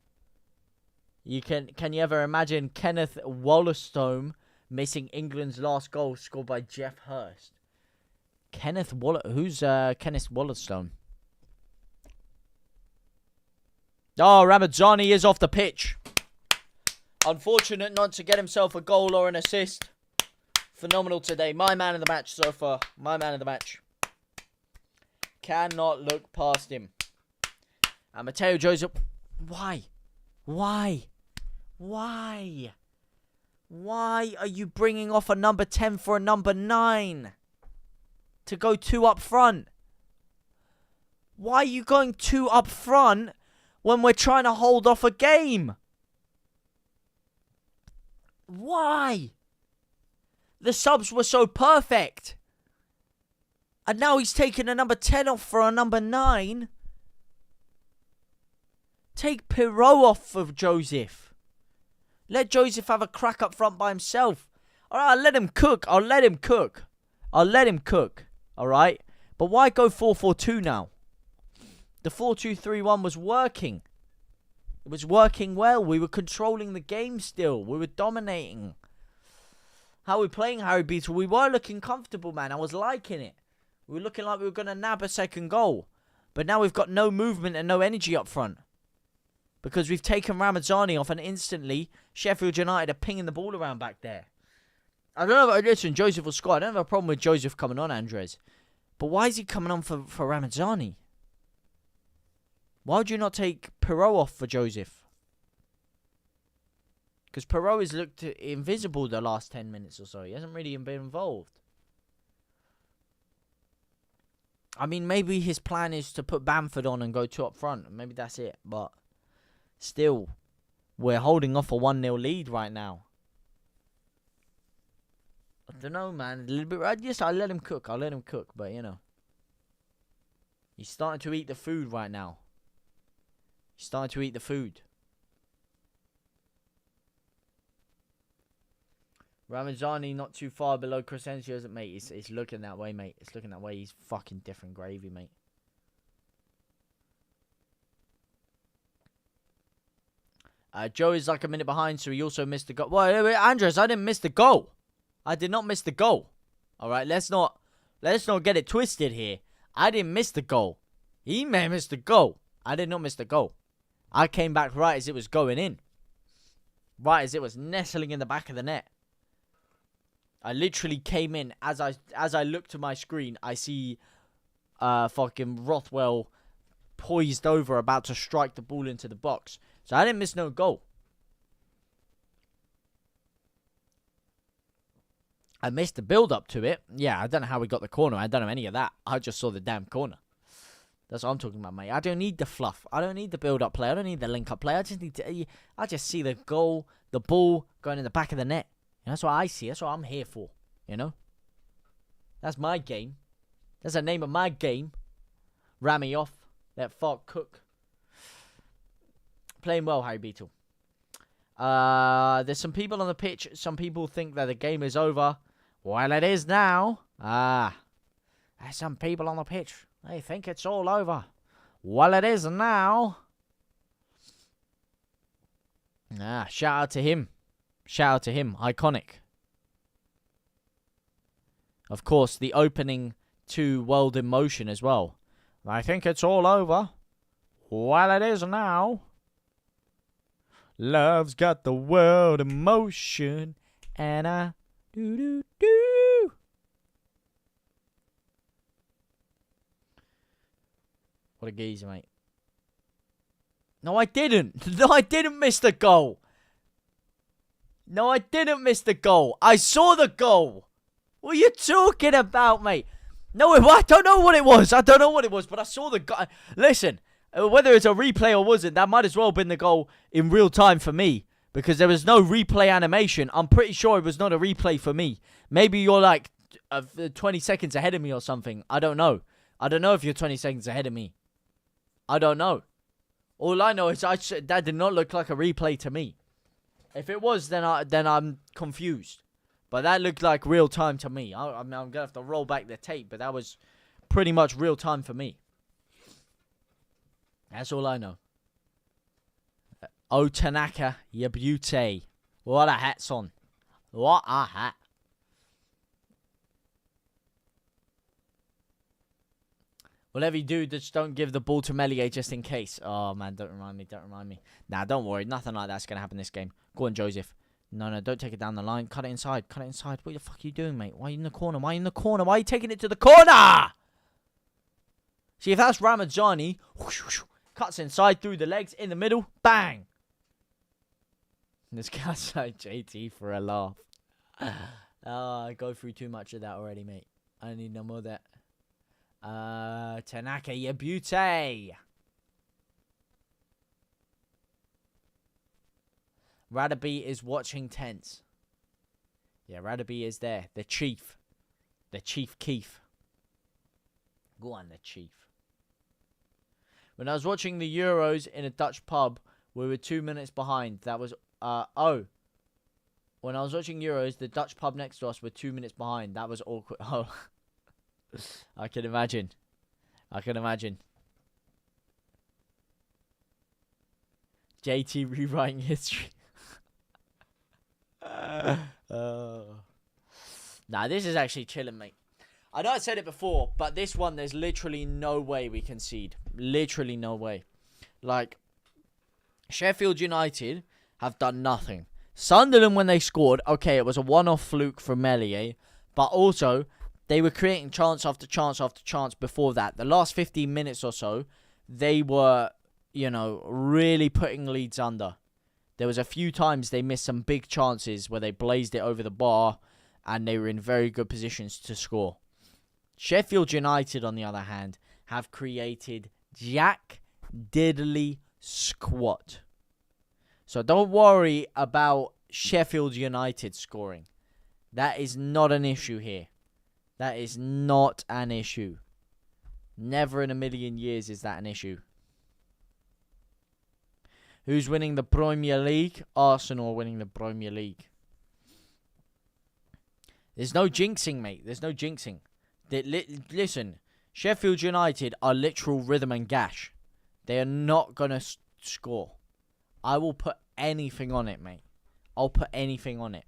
Can you ever imagine Kenneth Wollaston missing England's last goal scored by Jeff Hurst? Who's Kenneth Wollaston? Oh, Ramazzani is off the pitch. Unfortunate not to get himself a goal or an assist. Phenomenal today. My man of the match so far. My man of the match. Cannot look past him. And Matteo Joseph. Why? Why? Why? Why are you bringing off a number 10 for a number 9? To go 2 up front? Why are you going 2 up front when we're trying to hold off a game? Why? The subs were so perfect. And now he's taking a number 10 off for a number 9. Take Pirot off of Joseph. Let Joseph have a crack up front by himself. Alright, I'll let him cook. I'll let him cook. Alright? But why go 4-4-2 now? The 4-2-3-1 was working. It was working well. We were controlling the game still. We were dominating. How are we playing, Harry Beetle? We were looking comfortable, man. I was liking it. We were looking like we were going to nab a second goal. But now we've got no movement and no energy up front. Because we've taken Ramazzani off and instantly Sheffield United are pinging the ball around back there. I don't know. Listen, Joseph will score. I don't have a problem with Joseph coming on, Andres. But why is he coming on for Ramazzani? Why would you not take Pirot off for Joseph? Because Pirot has looked invisible the last 10 minutes or so. He hasn't really been involved. I mean, maybe his plan is to put Bamford on and go 2 up front. Maybe that's it. But still, we're holding off a 1-0 lead right now. I don't know, man. A little bit. Yes, I'll let him cook. But, you know. He's starting to eat the food right now. He's starting to eat the food. Ramazzani not too far below Crescencio, isn't, mate? It's looking that way, mate. It's looking that way. He's fucking different gravy, mate. Joe is like a minute behind, so he also missed the goal. Well, wait, Andres, I didn't miss the goal. I did not miss the goal. All right, let's not get it twisted here. I didn't miss the goal. He may have missed the goal. I did not miss the goal. I came back right as it was going in. Right as it was nestling in the back of the net. I literally came in as I look to my screen. I see fucking Rothwell poised over, about to strike the ball into the box. So I didn't miss no goal. I missed the build-up to it. Yeah, I don't know how we got the corner. I don't know any of that. I just saw the damn corner. That's what I'm talking about, mate. I don't need the fluff. I don't need the build-up play. I don't need the link-up play. I just see the goal, the ball going in the back of the net. And that's what I see. That's what I'm here for. You know? That's my game. That's the name of my game. Ram me off. Let fuck cook. Playing well, Harry Beetle. There's some people on the pitch. Some people think that the game is over. Well, it is now. There's some people on the pitch. They think it's all over. Well, it is now. Shout out to him. Shout out to him. Iconic. Of course, the opening to World in Motion as well. I think it's all over. Well, it is now. Love's got the world in motion. And I do. What a geezer, mate. No, I didn't. No, I didn't miss the goal. No, I didn't miss the goal. I saw the goal. What are you talking about, mate? No, I don't know what it was. I don't know what it was, but I saw the goal. Listen, whether it's a replay or wasn't, that might as well have been the goal in real time for me. Because there was no replay animation. I'm pretty sure it was not a replay for me. Maybe you're like 20 seconds ahead of me or something. I don't know. I don't know if you're 20 seconds ahead of me. I don't know. All I know is that did not look like a replay to me. If it was, then I'm confused. But that looked like real time to me. I'm going to have to roll back the tape, but that was pretty much real time for me. That's all I know. Oh, Tanaka, you beauty. What a hat's on. What a hat. Whatever you do, just don't give the ball to Melier just in case. Oh, man, don't remind me. Don't remind me. Nah, don't worry. Nothing like that's going to happen this game. Go on, Joseph. No, don't take it down the line. Cut it inside. Cut it inside. What the fuck are you doing, mate? Why are you in the corner? Why are you in the corner? Why are you taking it to the corner? See, if that's Ramazani, cuts inside through the legs, in the middle, bang. This guy's like JT for a laugh. I go through too much of that already, mate. I need no more of that. Tanaka, you beauty. Radaby is watching tense. Yeah, Radaby is there. The chief. The Chief Keef. Go on, the chief. When I was watching the Euros in a Dutch pub, we were 2 minutes behind. That was, When I was watching Euros, the Dutch pub next to us were 2 minutes behind. That was awkward. Oh. I can imagine. I can imagine. JT rewriting history. Nah, this is actually chilling, mate. I know I said it before, but this one, there's literally no way we concede. Literally no way. Like, Sheffield United have done nothing. Sunderland, when they scored, okay, it was a one-off fluke from Melier, but also they were creating chance after chance after chance before that. The last 15 minutes or so, they were, really putting Leeds under. There was a few times they missed some big chances where they blazed it over the bar and they were in very good positions to score. Sheffield United, on the other hand, have created jack diddly squat. So don't worry about Sheffield United scoring. That is not an issue here. That is not an issue. Never in a million years is that an issue. Who's winning the Premier League? Arsenal are winning the Premier League. There's no jinxing, mate. There's no jinxing. Listen, Sheffield United are literal rhythm and gash. They are not going to score. I will put anything on it, mate. I'll put anything on it.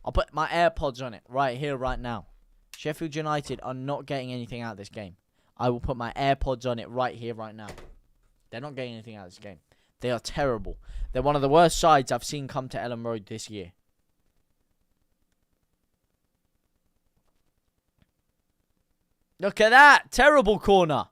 I'll put my AirPods on it right here, right now. Sheffield United are not getting anything out of this game. I will put my AirPods on it right here, right now. They're not getting anything out of this game. They are terrible. They're one of the worst sides I've seen come to Ellen Road this year. Look at that. Terrible corner.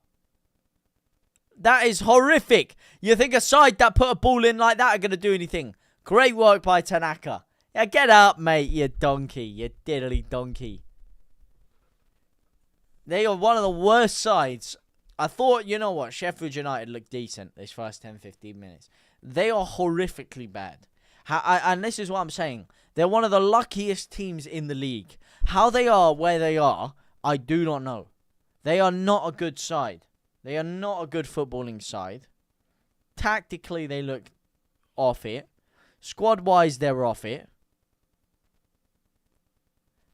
That is horrific. You think a side that put a ball in like that are going to do anything? Great work by Tanaka. Yeah, get up, mate, you donkey. You diddly donkey. They are one of the worst sides. I thought, you know what, Sheffield United looked decent this first 10-15 minutes. They are horrifically bad. And this is what I'm saying. They're one of the luckiest teams in the league. How they are where they are, I do not know. They are not a good side. They are not a good footballing side. Tactically, they look off it. Squad-wise, they're off it.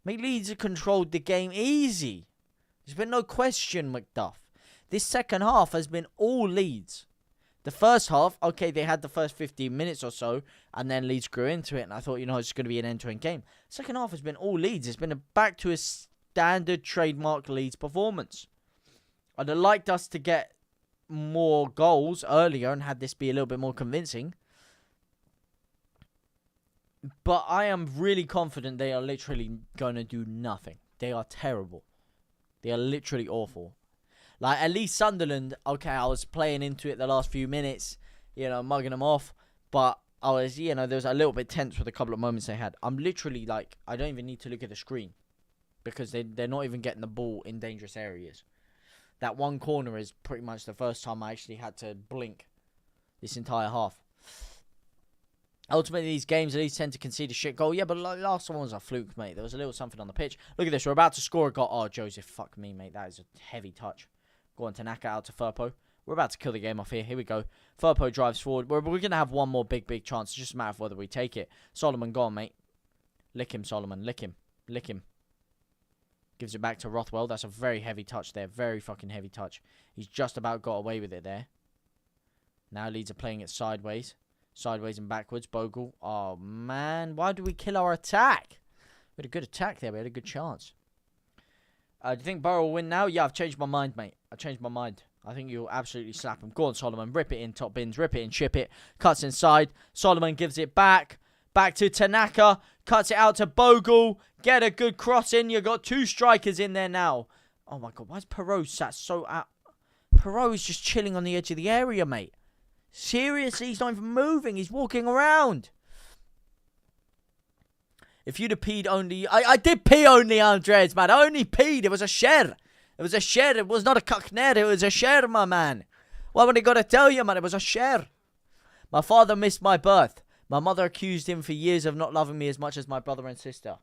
Mate, Leeds have controlled the game easy. There's been no question, McDuff. This second half has been all Leeds. The first half, okay, they had the first 15 minutes or so, and then Leeds grew into it, and I thought, you know, it's going to be an end-to-end game. Second half has been all Leeds. It's been back to a standard trademark Leeds performance. I'd have liked us to get more goals earlier and had this be a little bit more convincing. But I am really confident they are literally going to do nothing. They are terrible. They are literally awful. Like, at least Sunderland, okay, I was playing into it the last few minutes, you know, mugging them off. But I was, you know, there was a little bit tense with a couple of moments they had. I'm literally, like, I don't even need to look at the screen. Because they're not even getting the ball in dangerous areas. That one corner is pretty much the first time I actually had to blink this entire half. Ultimately, these games at least tend to concede a shit goal. Yeah, but last one was a fluke, mate. There was a little something on the pitch. Look at this. We're about to score a goal. Oh, Joseph, fuck me, mate. That is a heavy touch. Go on, Tanaka out to Firpo. We're about to kill the game off here. Here we go. Firpo drives forward. We're going to have one more big chance. It's just a matter of whether we take it. Solomon, go on, mate. Lick him, Solomon. Lick him. Lick him. Gives it back to Rothwell. That's a very heavy touch there. Very fucking heavy touch. He's just about got away with it there. Now Leeds are playing it sideways. Sideways and backwards. Bogle. Oh, man. Why do we kill our attack? We had a good attack there. We had a good chance. Do you think Borough will win now? Yeah, I've changed my mind, mate. I've changed my mind. I think you'll absolutely slap him. Go on, Solomon. Rip it in, top bins. Rip it in, chip it. Cuts inside. Solomon gives it back. Back to Tanaka. Cuts it out to Bogle. Get a good cross in. You've got two strikers in there now. Oh, my God. Why is Perot sat so out? Perot is just chilling on the edge of the area, mate. Seriously, he's not even moving. He's walking around. If you'd have peed only... I did pee only, Andres, man. I only peed. It was a share. It was a share. It was not a cockner. It was a share, my man. What would I got to tell you, man? It was a share. My father missed my birth. My mother accused him for years of not loving me as much as my brother and sister.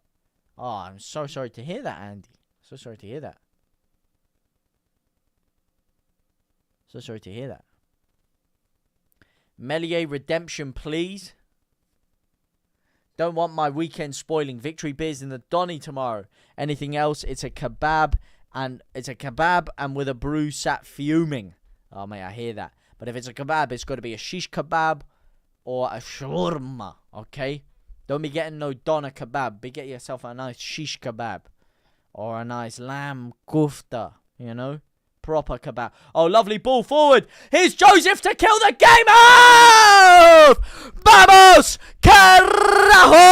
Oh, I'm so sorry to hear that, Andy. So sorry to hear that. So sorry to hear that. Melier redemption, please. Don't want my weekend spoiling. Victory beers in the Donny tomorrow. Anything else? It's a kebab and with a brew sat fuming. Oh mate, I hear that. But if it's a kebab, it's got to be a shish kebab or a shawarma. Okay, don't be getting no doner kebab. Be get yourself a nice shish kebab or a nice lamb kufta. You know. Proper kebab. Oh, lovely ball forward. Here's Joseph to kill the game off! Vamos! Carajo!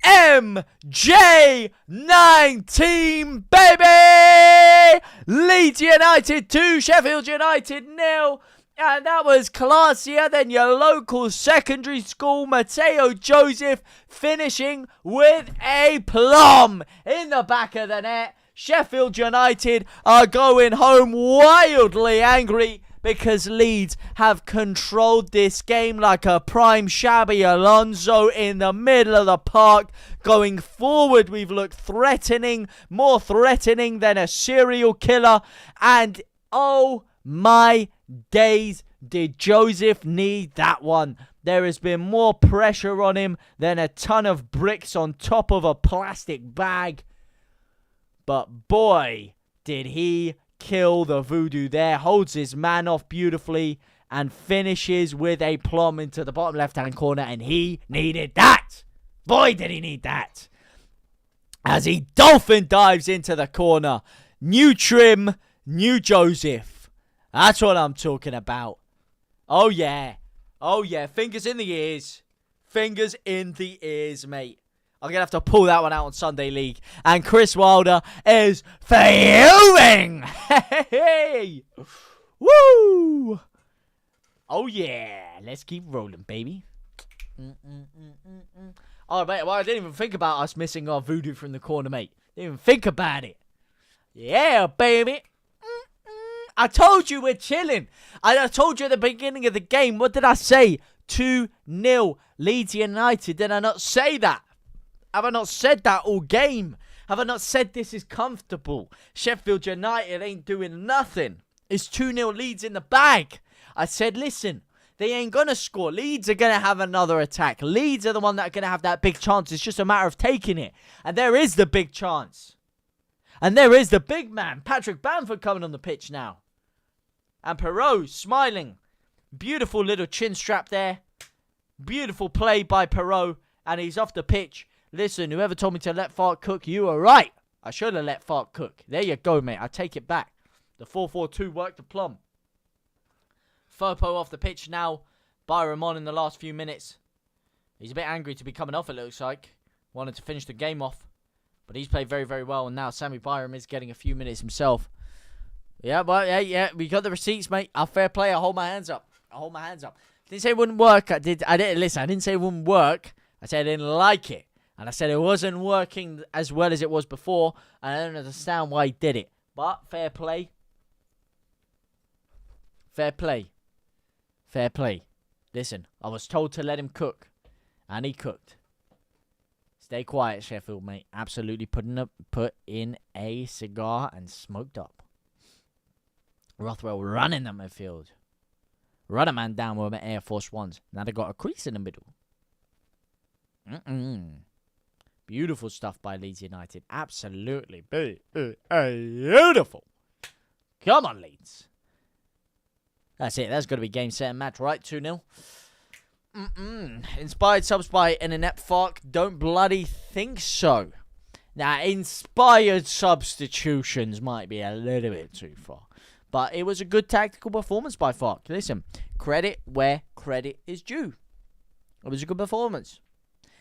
MJ19, baby! Leeds United 2, Sheffield United 0. And that was classier than your local secondary school. Mateo Joseph finishing with a plum in the back of the net. Sheffield United are going home wildly angry because Leeds have controlled this game like a prime Xabi Alonso in the middle of the park. Going forward, we've looked threatening, more threatening than a serial killer. And oh my days, did Joseph need that one. There has been more pressure on him than a ton of bricks on top of a plastic bag. But boy, did he kill the voodoo there. Holds his man off beautifully and finishes with a plum into the bottom left-hand corner. And he needed that. Boy, did he need that. As he dolphin dives into the corner. New trim, new Joseph. That's what I'm talking about. Oh, yeah. Oh, yeah. Fingers in the ears. Fingers in the ears, mate. I'm going to have to pull that one out on Sunday League. And Chris Wilder is fuming. Hey! Woo! Oh, yeah. Let's keep rolling, baby. Oh, mate. Well, I didn't even think about us missing our voodoo from the corner, mate. Didn't even think about it. Yeah, baby. I told you we're chilling. I told you at the beginning of the game. What did I say? 2-0 Leeds United. Did I not say that? Have I not said that all game? Have I not said this is comfortable? Sheffield United ain't doing nothing. It's 2-0 Leeds in the bag. I said, listen, they ain't going to score. Leeds are going to have another attack. Leeds are the one that are going to have that big chance. It's just a matter of taking it. And there is the big chance. And there is the big man, Patrick Bamford, coming on the pitch now. And Perot smiling. Beautiful little chin strap there. Beautiful play by Perot. And he's off the pitch. Listen, whoever told me to let Fark cook, you were right. I should have let Fark cook. There you go, mate. I take it back. The 4-4-2 worked the plum. Firpo off the pitch now. Byram on in the last few minutes. He's a bit angry to be coming off, it looks like. Wanted to finish the game off. But he's played very, very well. And now Sammy Byram is getting a few minutes himself. Yeah, well, yeah. We got the receipts, mate. I'll fair play. I hold my hands up. Didn't say it wouldn't work. I didn't say it wouldn't work. I said I didn't like it. And I said it wasn't working as well as it was before. And I don't understand why he did it. But fair play. Fair play. Fair play. Listen, I was told to let him cook. And he cooked. Stay quiet, Sheffield, mate. Absolutely put in a cigar and smoked up. Rothwell running the midfield. Run a man down with my Air Force Ones. Now they got a crease in the middle. Beautiful stuff by Leeds United. Absolutely beautiful. Come on, Leeds. That's it. That's got to be game, set, and match, right? 2-0. Inspired subs by an inept Fark. Don't bloody think so. Now, inspired substitutions might be a little bit too far. But it was a good tactical performance by Fark. Listen, credit where credit is due. It was a good performance.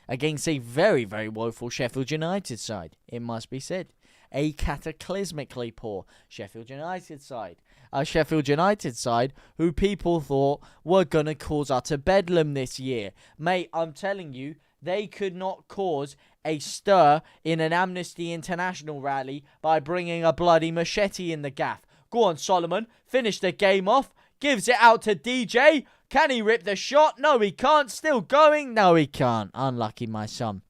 Against a very, very woeful Sheffield United side, it must be said. A cataclysmically poor Sheffield United side. A Sheffield United side who people thought were going to cause utter bedlam this year. Mate, I'm telling you, they could not cause a stir in an Amnesty International rally by bringing a bloody machete in the gaff. Go on, Solomon. Finish the game off. Gives it out to DJ. Can he rip the shot? No, he can't. Still going? No, he can't. Unlucky, my son.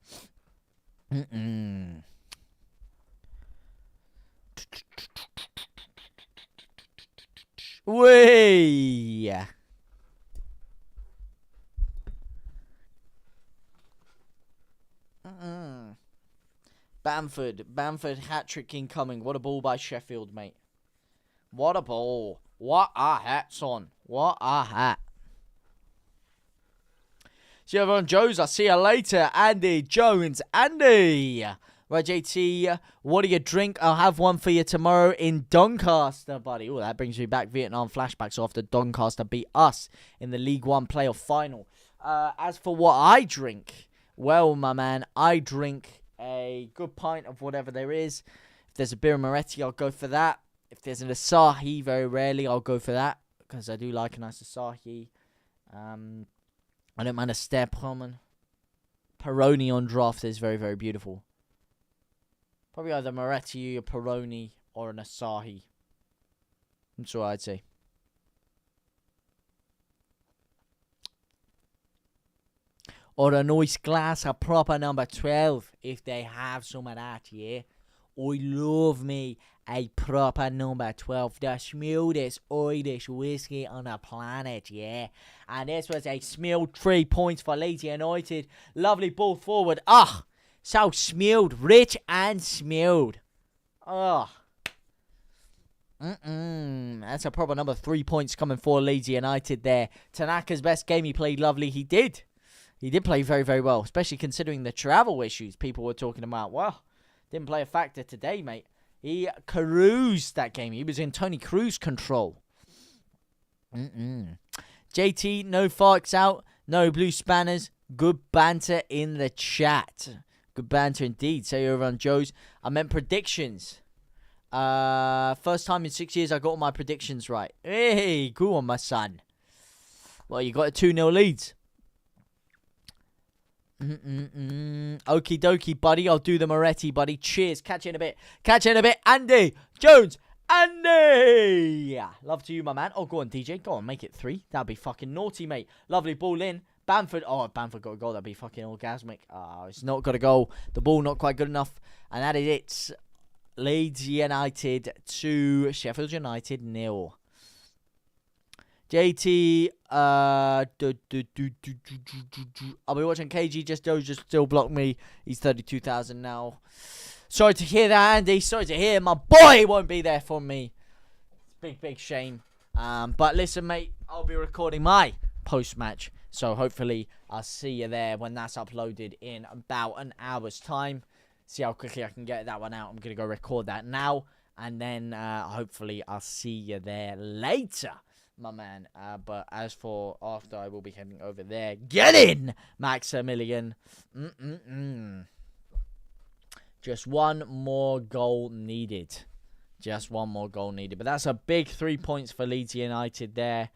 Whee! Bamford hat-trick incoming. What a ball by Sheffield, mate. What a ball. What a hat, son. What a hat. See you everyone, Joes. I'll see you later. Andy Jones. Andy. Right, JT, what do you drink? I'll have one for you tomorrow in Doncaster, buddy. Oh, that brings me back Vietnam flashbacks after Doncaster beat us in the League One playoff final. As for what I drink, well, my man, I drink a good pint of whatever there is. If there's a beer Moretti, I'll go for that. If there's an Asahi, very rarely, I'll go for that. Because I do like a nice Asahi. I don't mind a Stephamen. Peroni on draft is very, very beautiful. Probably either Moretti, a Peroni, or an Asahi. That's what I'd say. Or a nice glass, a proper number 12, if they have some of that, yeah. I love me a proper number 12. The smoothest Irish whiskey on the planet, yeah. And this was a smooth 3 points for Leeds United. Lovely ball forward. Ah! So smooth, rich and smooth. Oh. That's a proper number 3 points coming for Leeds United there. Tanaka's best game, he played lovely. He did. He did play very, very well, especially considering the travel issues people were talking about. Well, didn't play a factor today, mate. He cruised that game. He was in Tony Cruz control. JT, no farks out, no blue spanners. Good banter in the chat. Good banter indeed. Say over on Joe's. I meant predictions. First time in 6 years I got all my predictions right. Hey, cool on my son. Well, you got a 2-0 leads. Okie dokie, buddy. I'll do the Moretti, buddy. Cheers. Catch you in a bit. Catch you in a bit. Andy Jones. Andy! Yeah, love to you, my man. Oh, go on, DJ. Go on, make it 3. That'd be fucking naughty, mate. Lovely ball in. Bamford. Oh, Bamford got a goal. That'd be fucking orgasmic. Oh, it's not got a goal. The ball not quite good enough. And that is it. Leeds United 2. Sheffield United 0. JT. I'll be watching KG. Joe just still blocked me. He's 32,000 now. Sorry to hear that, Andy. Sorry to hear my boy won't be there for me. It's big shame. But listen, mate, I'll be recording my post-match. So hopefully I'll see you there when that's uploaded in about an hour's time. See how quickly I can get that one out. I'm going to go record that now. And then hopefully I'll see you there later, my man. But as for after, I will be heading over there. Get in, Maximilian. Just one more goal needed. Just one more goal needed. But that's a big 3 points for Leeds United there.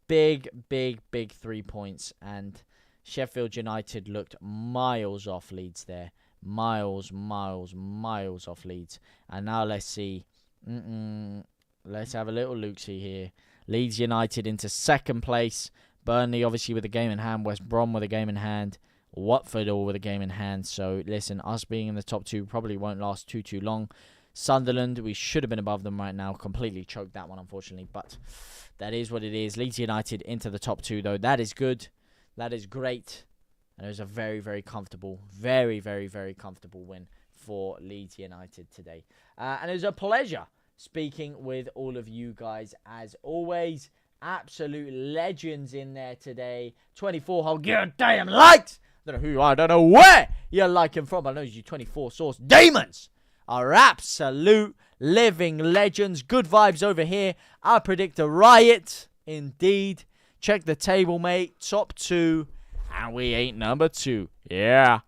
Big 3 points. And Sheffield United looked miles off Leeds there. Miles off Leeds. And now let's see. Let's have a little look-see here. Leeds United into second place. Burnley obviously with a game in hand. West Brom with a game in hand. Watford all with a game in hand. So listen, us being in the top 2 probably won't last too long. Sunderland, we should have been above them right now. Completely choked that one, unfortunately. But that is what it is. Leeds United into the top 2, though. That is good. That is great. And it was a very comfortable, very comfortable win for Leeds United today. And it was a pleasure speaking with all of you guys as always. Absolute legends in there today. 24-hole goddamn likes. I don't know who, I don't know where you're liking from. I know you 24 source demons are absolute living legends. Good vibes over here. I predict a riot indeed. Check the table, mate. Top 2. And we ain't number 2. Yeah.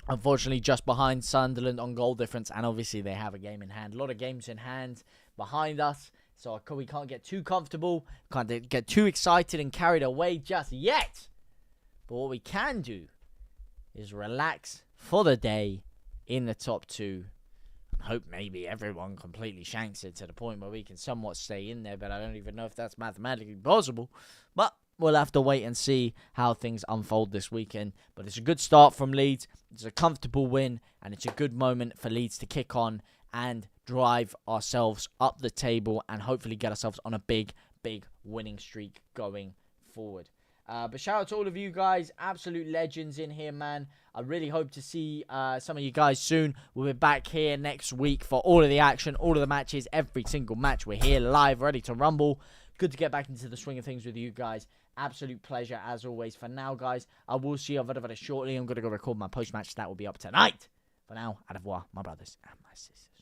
Unfortunately, just behind Sunderland on goal difference. And obviously, they have a game in hand. A lot of games in hand behind us. So we can't get too comfortable. Can't get too excited and carried away just yet. But what we can do is relax for the day in the top 2. Hope maybe everyone completely shanks it to the point where we can somewhat stay in there. But I don't even know if that's mathematically possible. But we'll have to wait and see how things unfold this weekend. But it's a good start from Leeds. It's a comfortable win. And it's a good moment for Leeds to kick on and drive ourselves up the table. And hopefully get ourselves on a big winning streak going forward. But shout out to all of you guys. Absolute legends in here, man. I really hope to see some of you guys soon. We'll be back here next week for all of the action, all of the matches, every single match. We're here live, ready to rumble. Good to get back into the swing of things with you guys. Absolute pleasure as always. For now, guys, I will see you very shortly. I'm going to go record my post-match. That will be up tonight. For now, au revoir, my brothers and my sisters.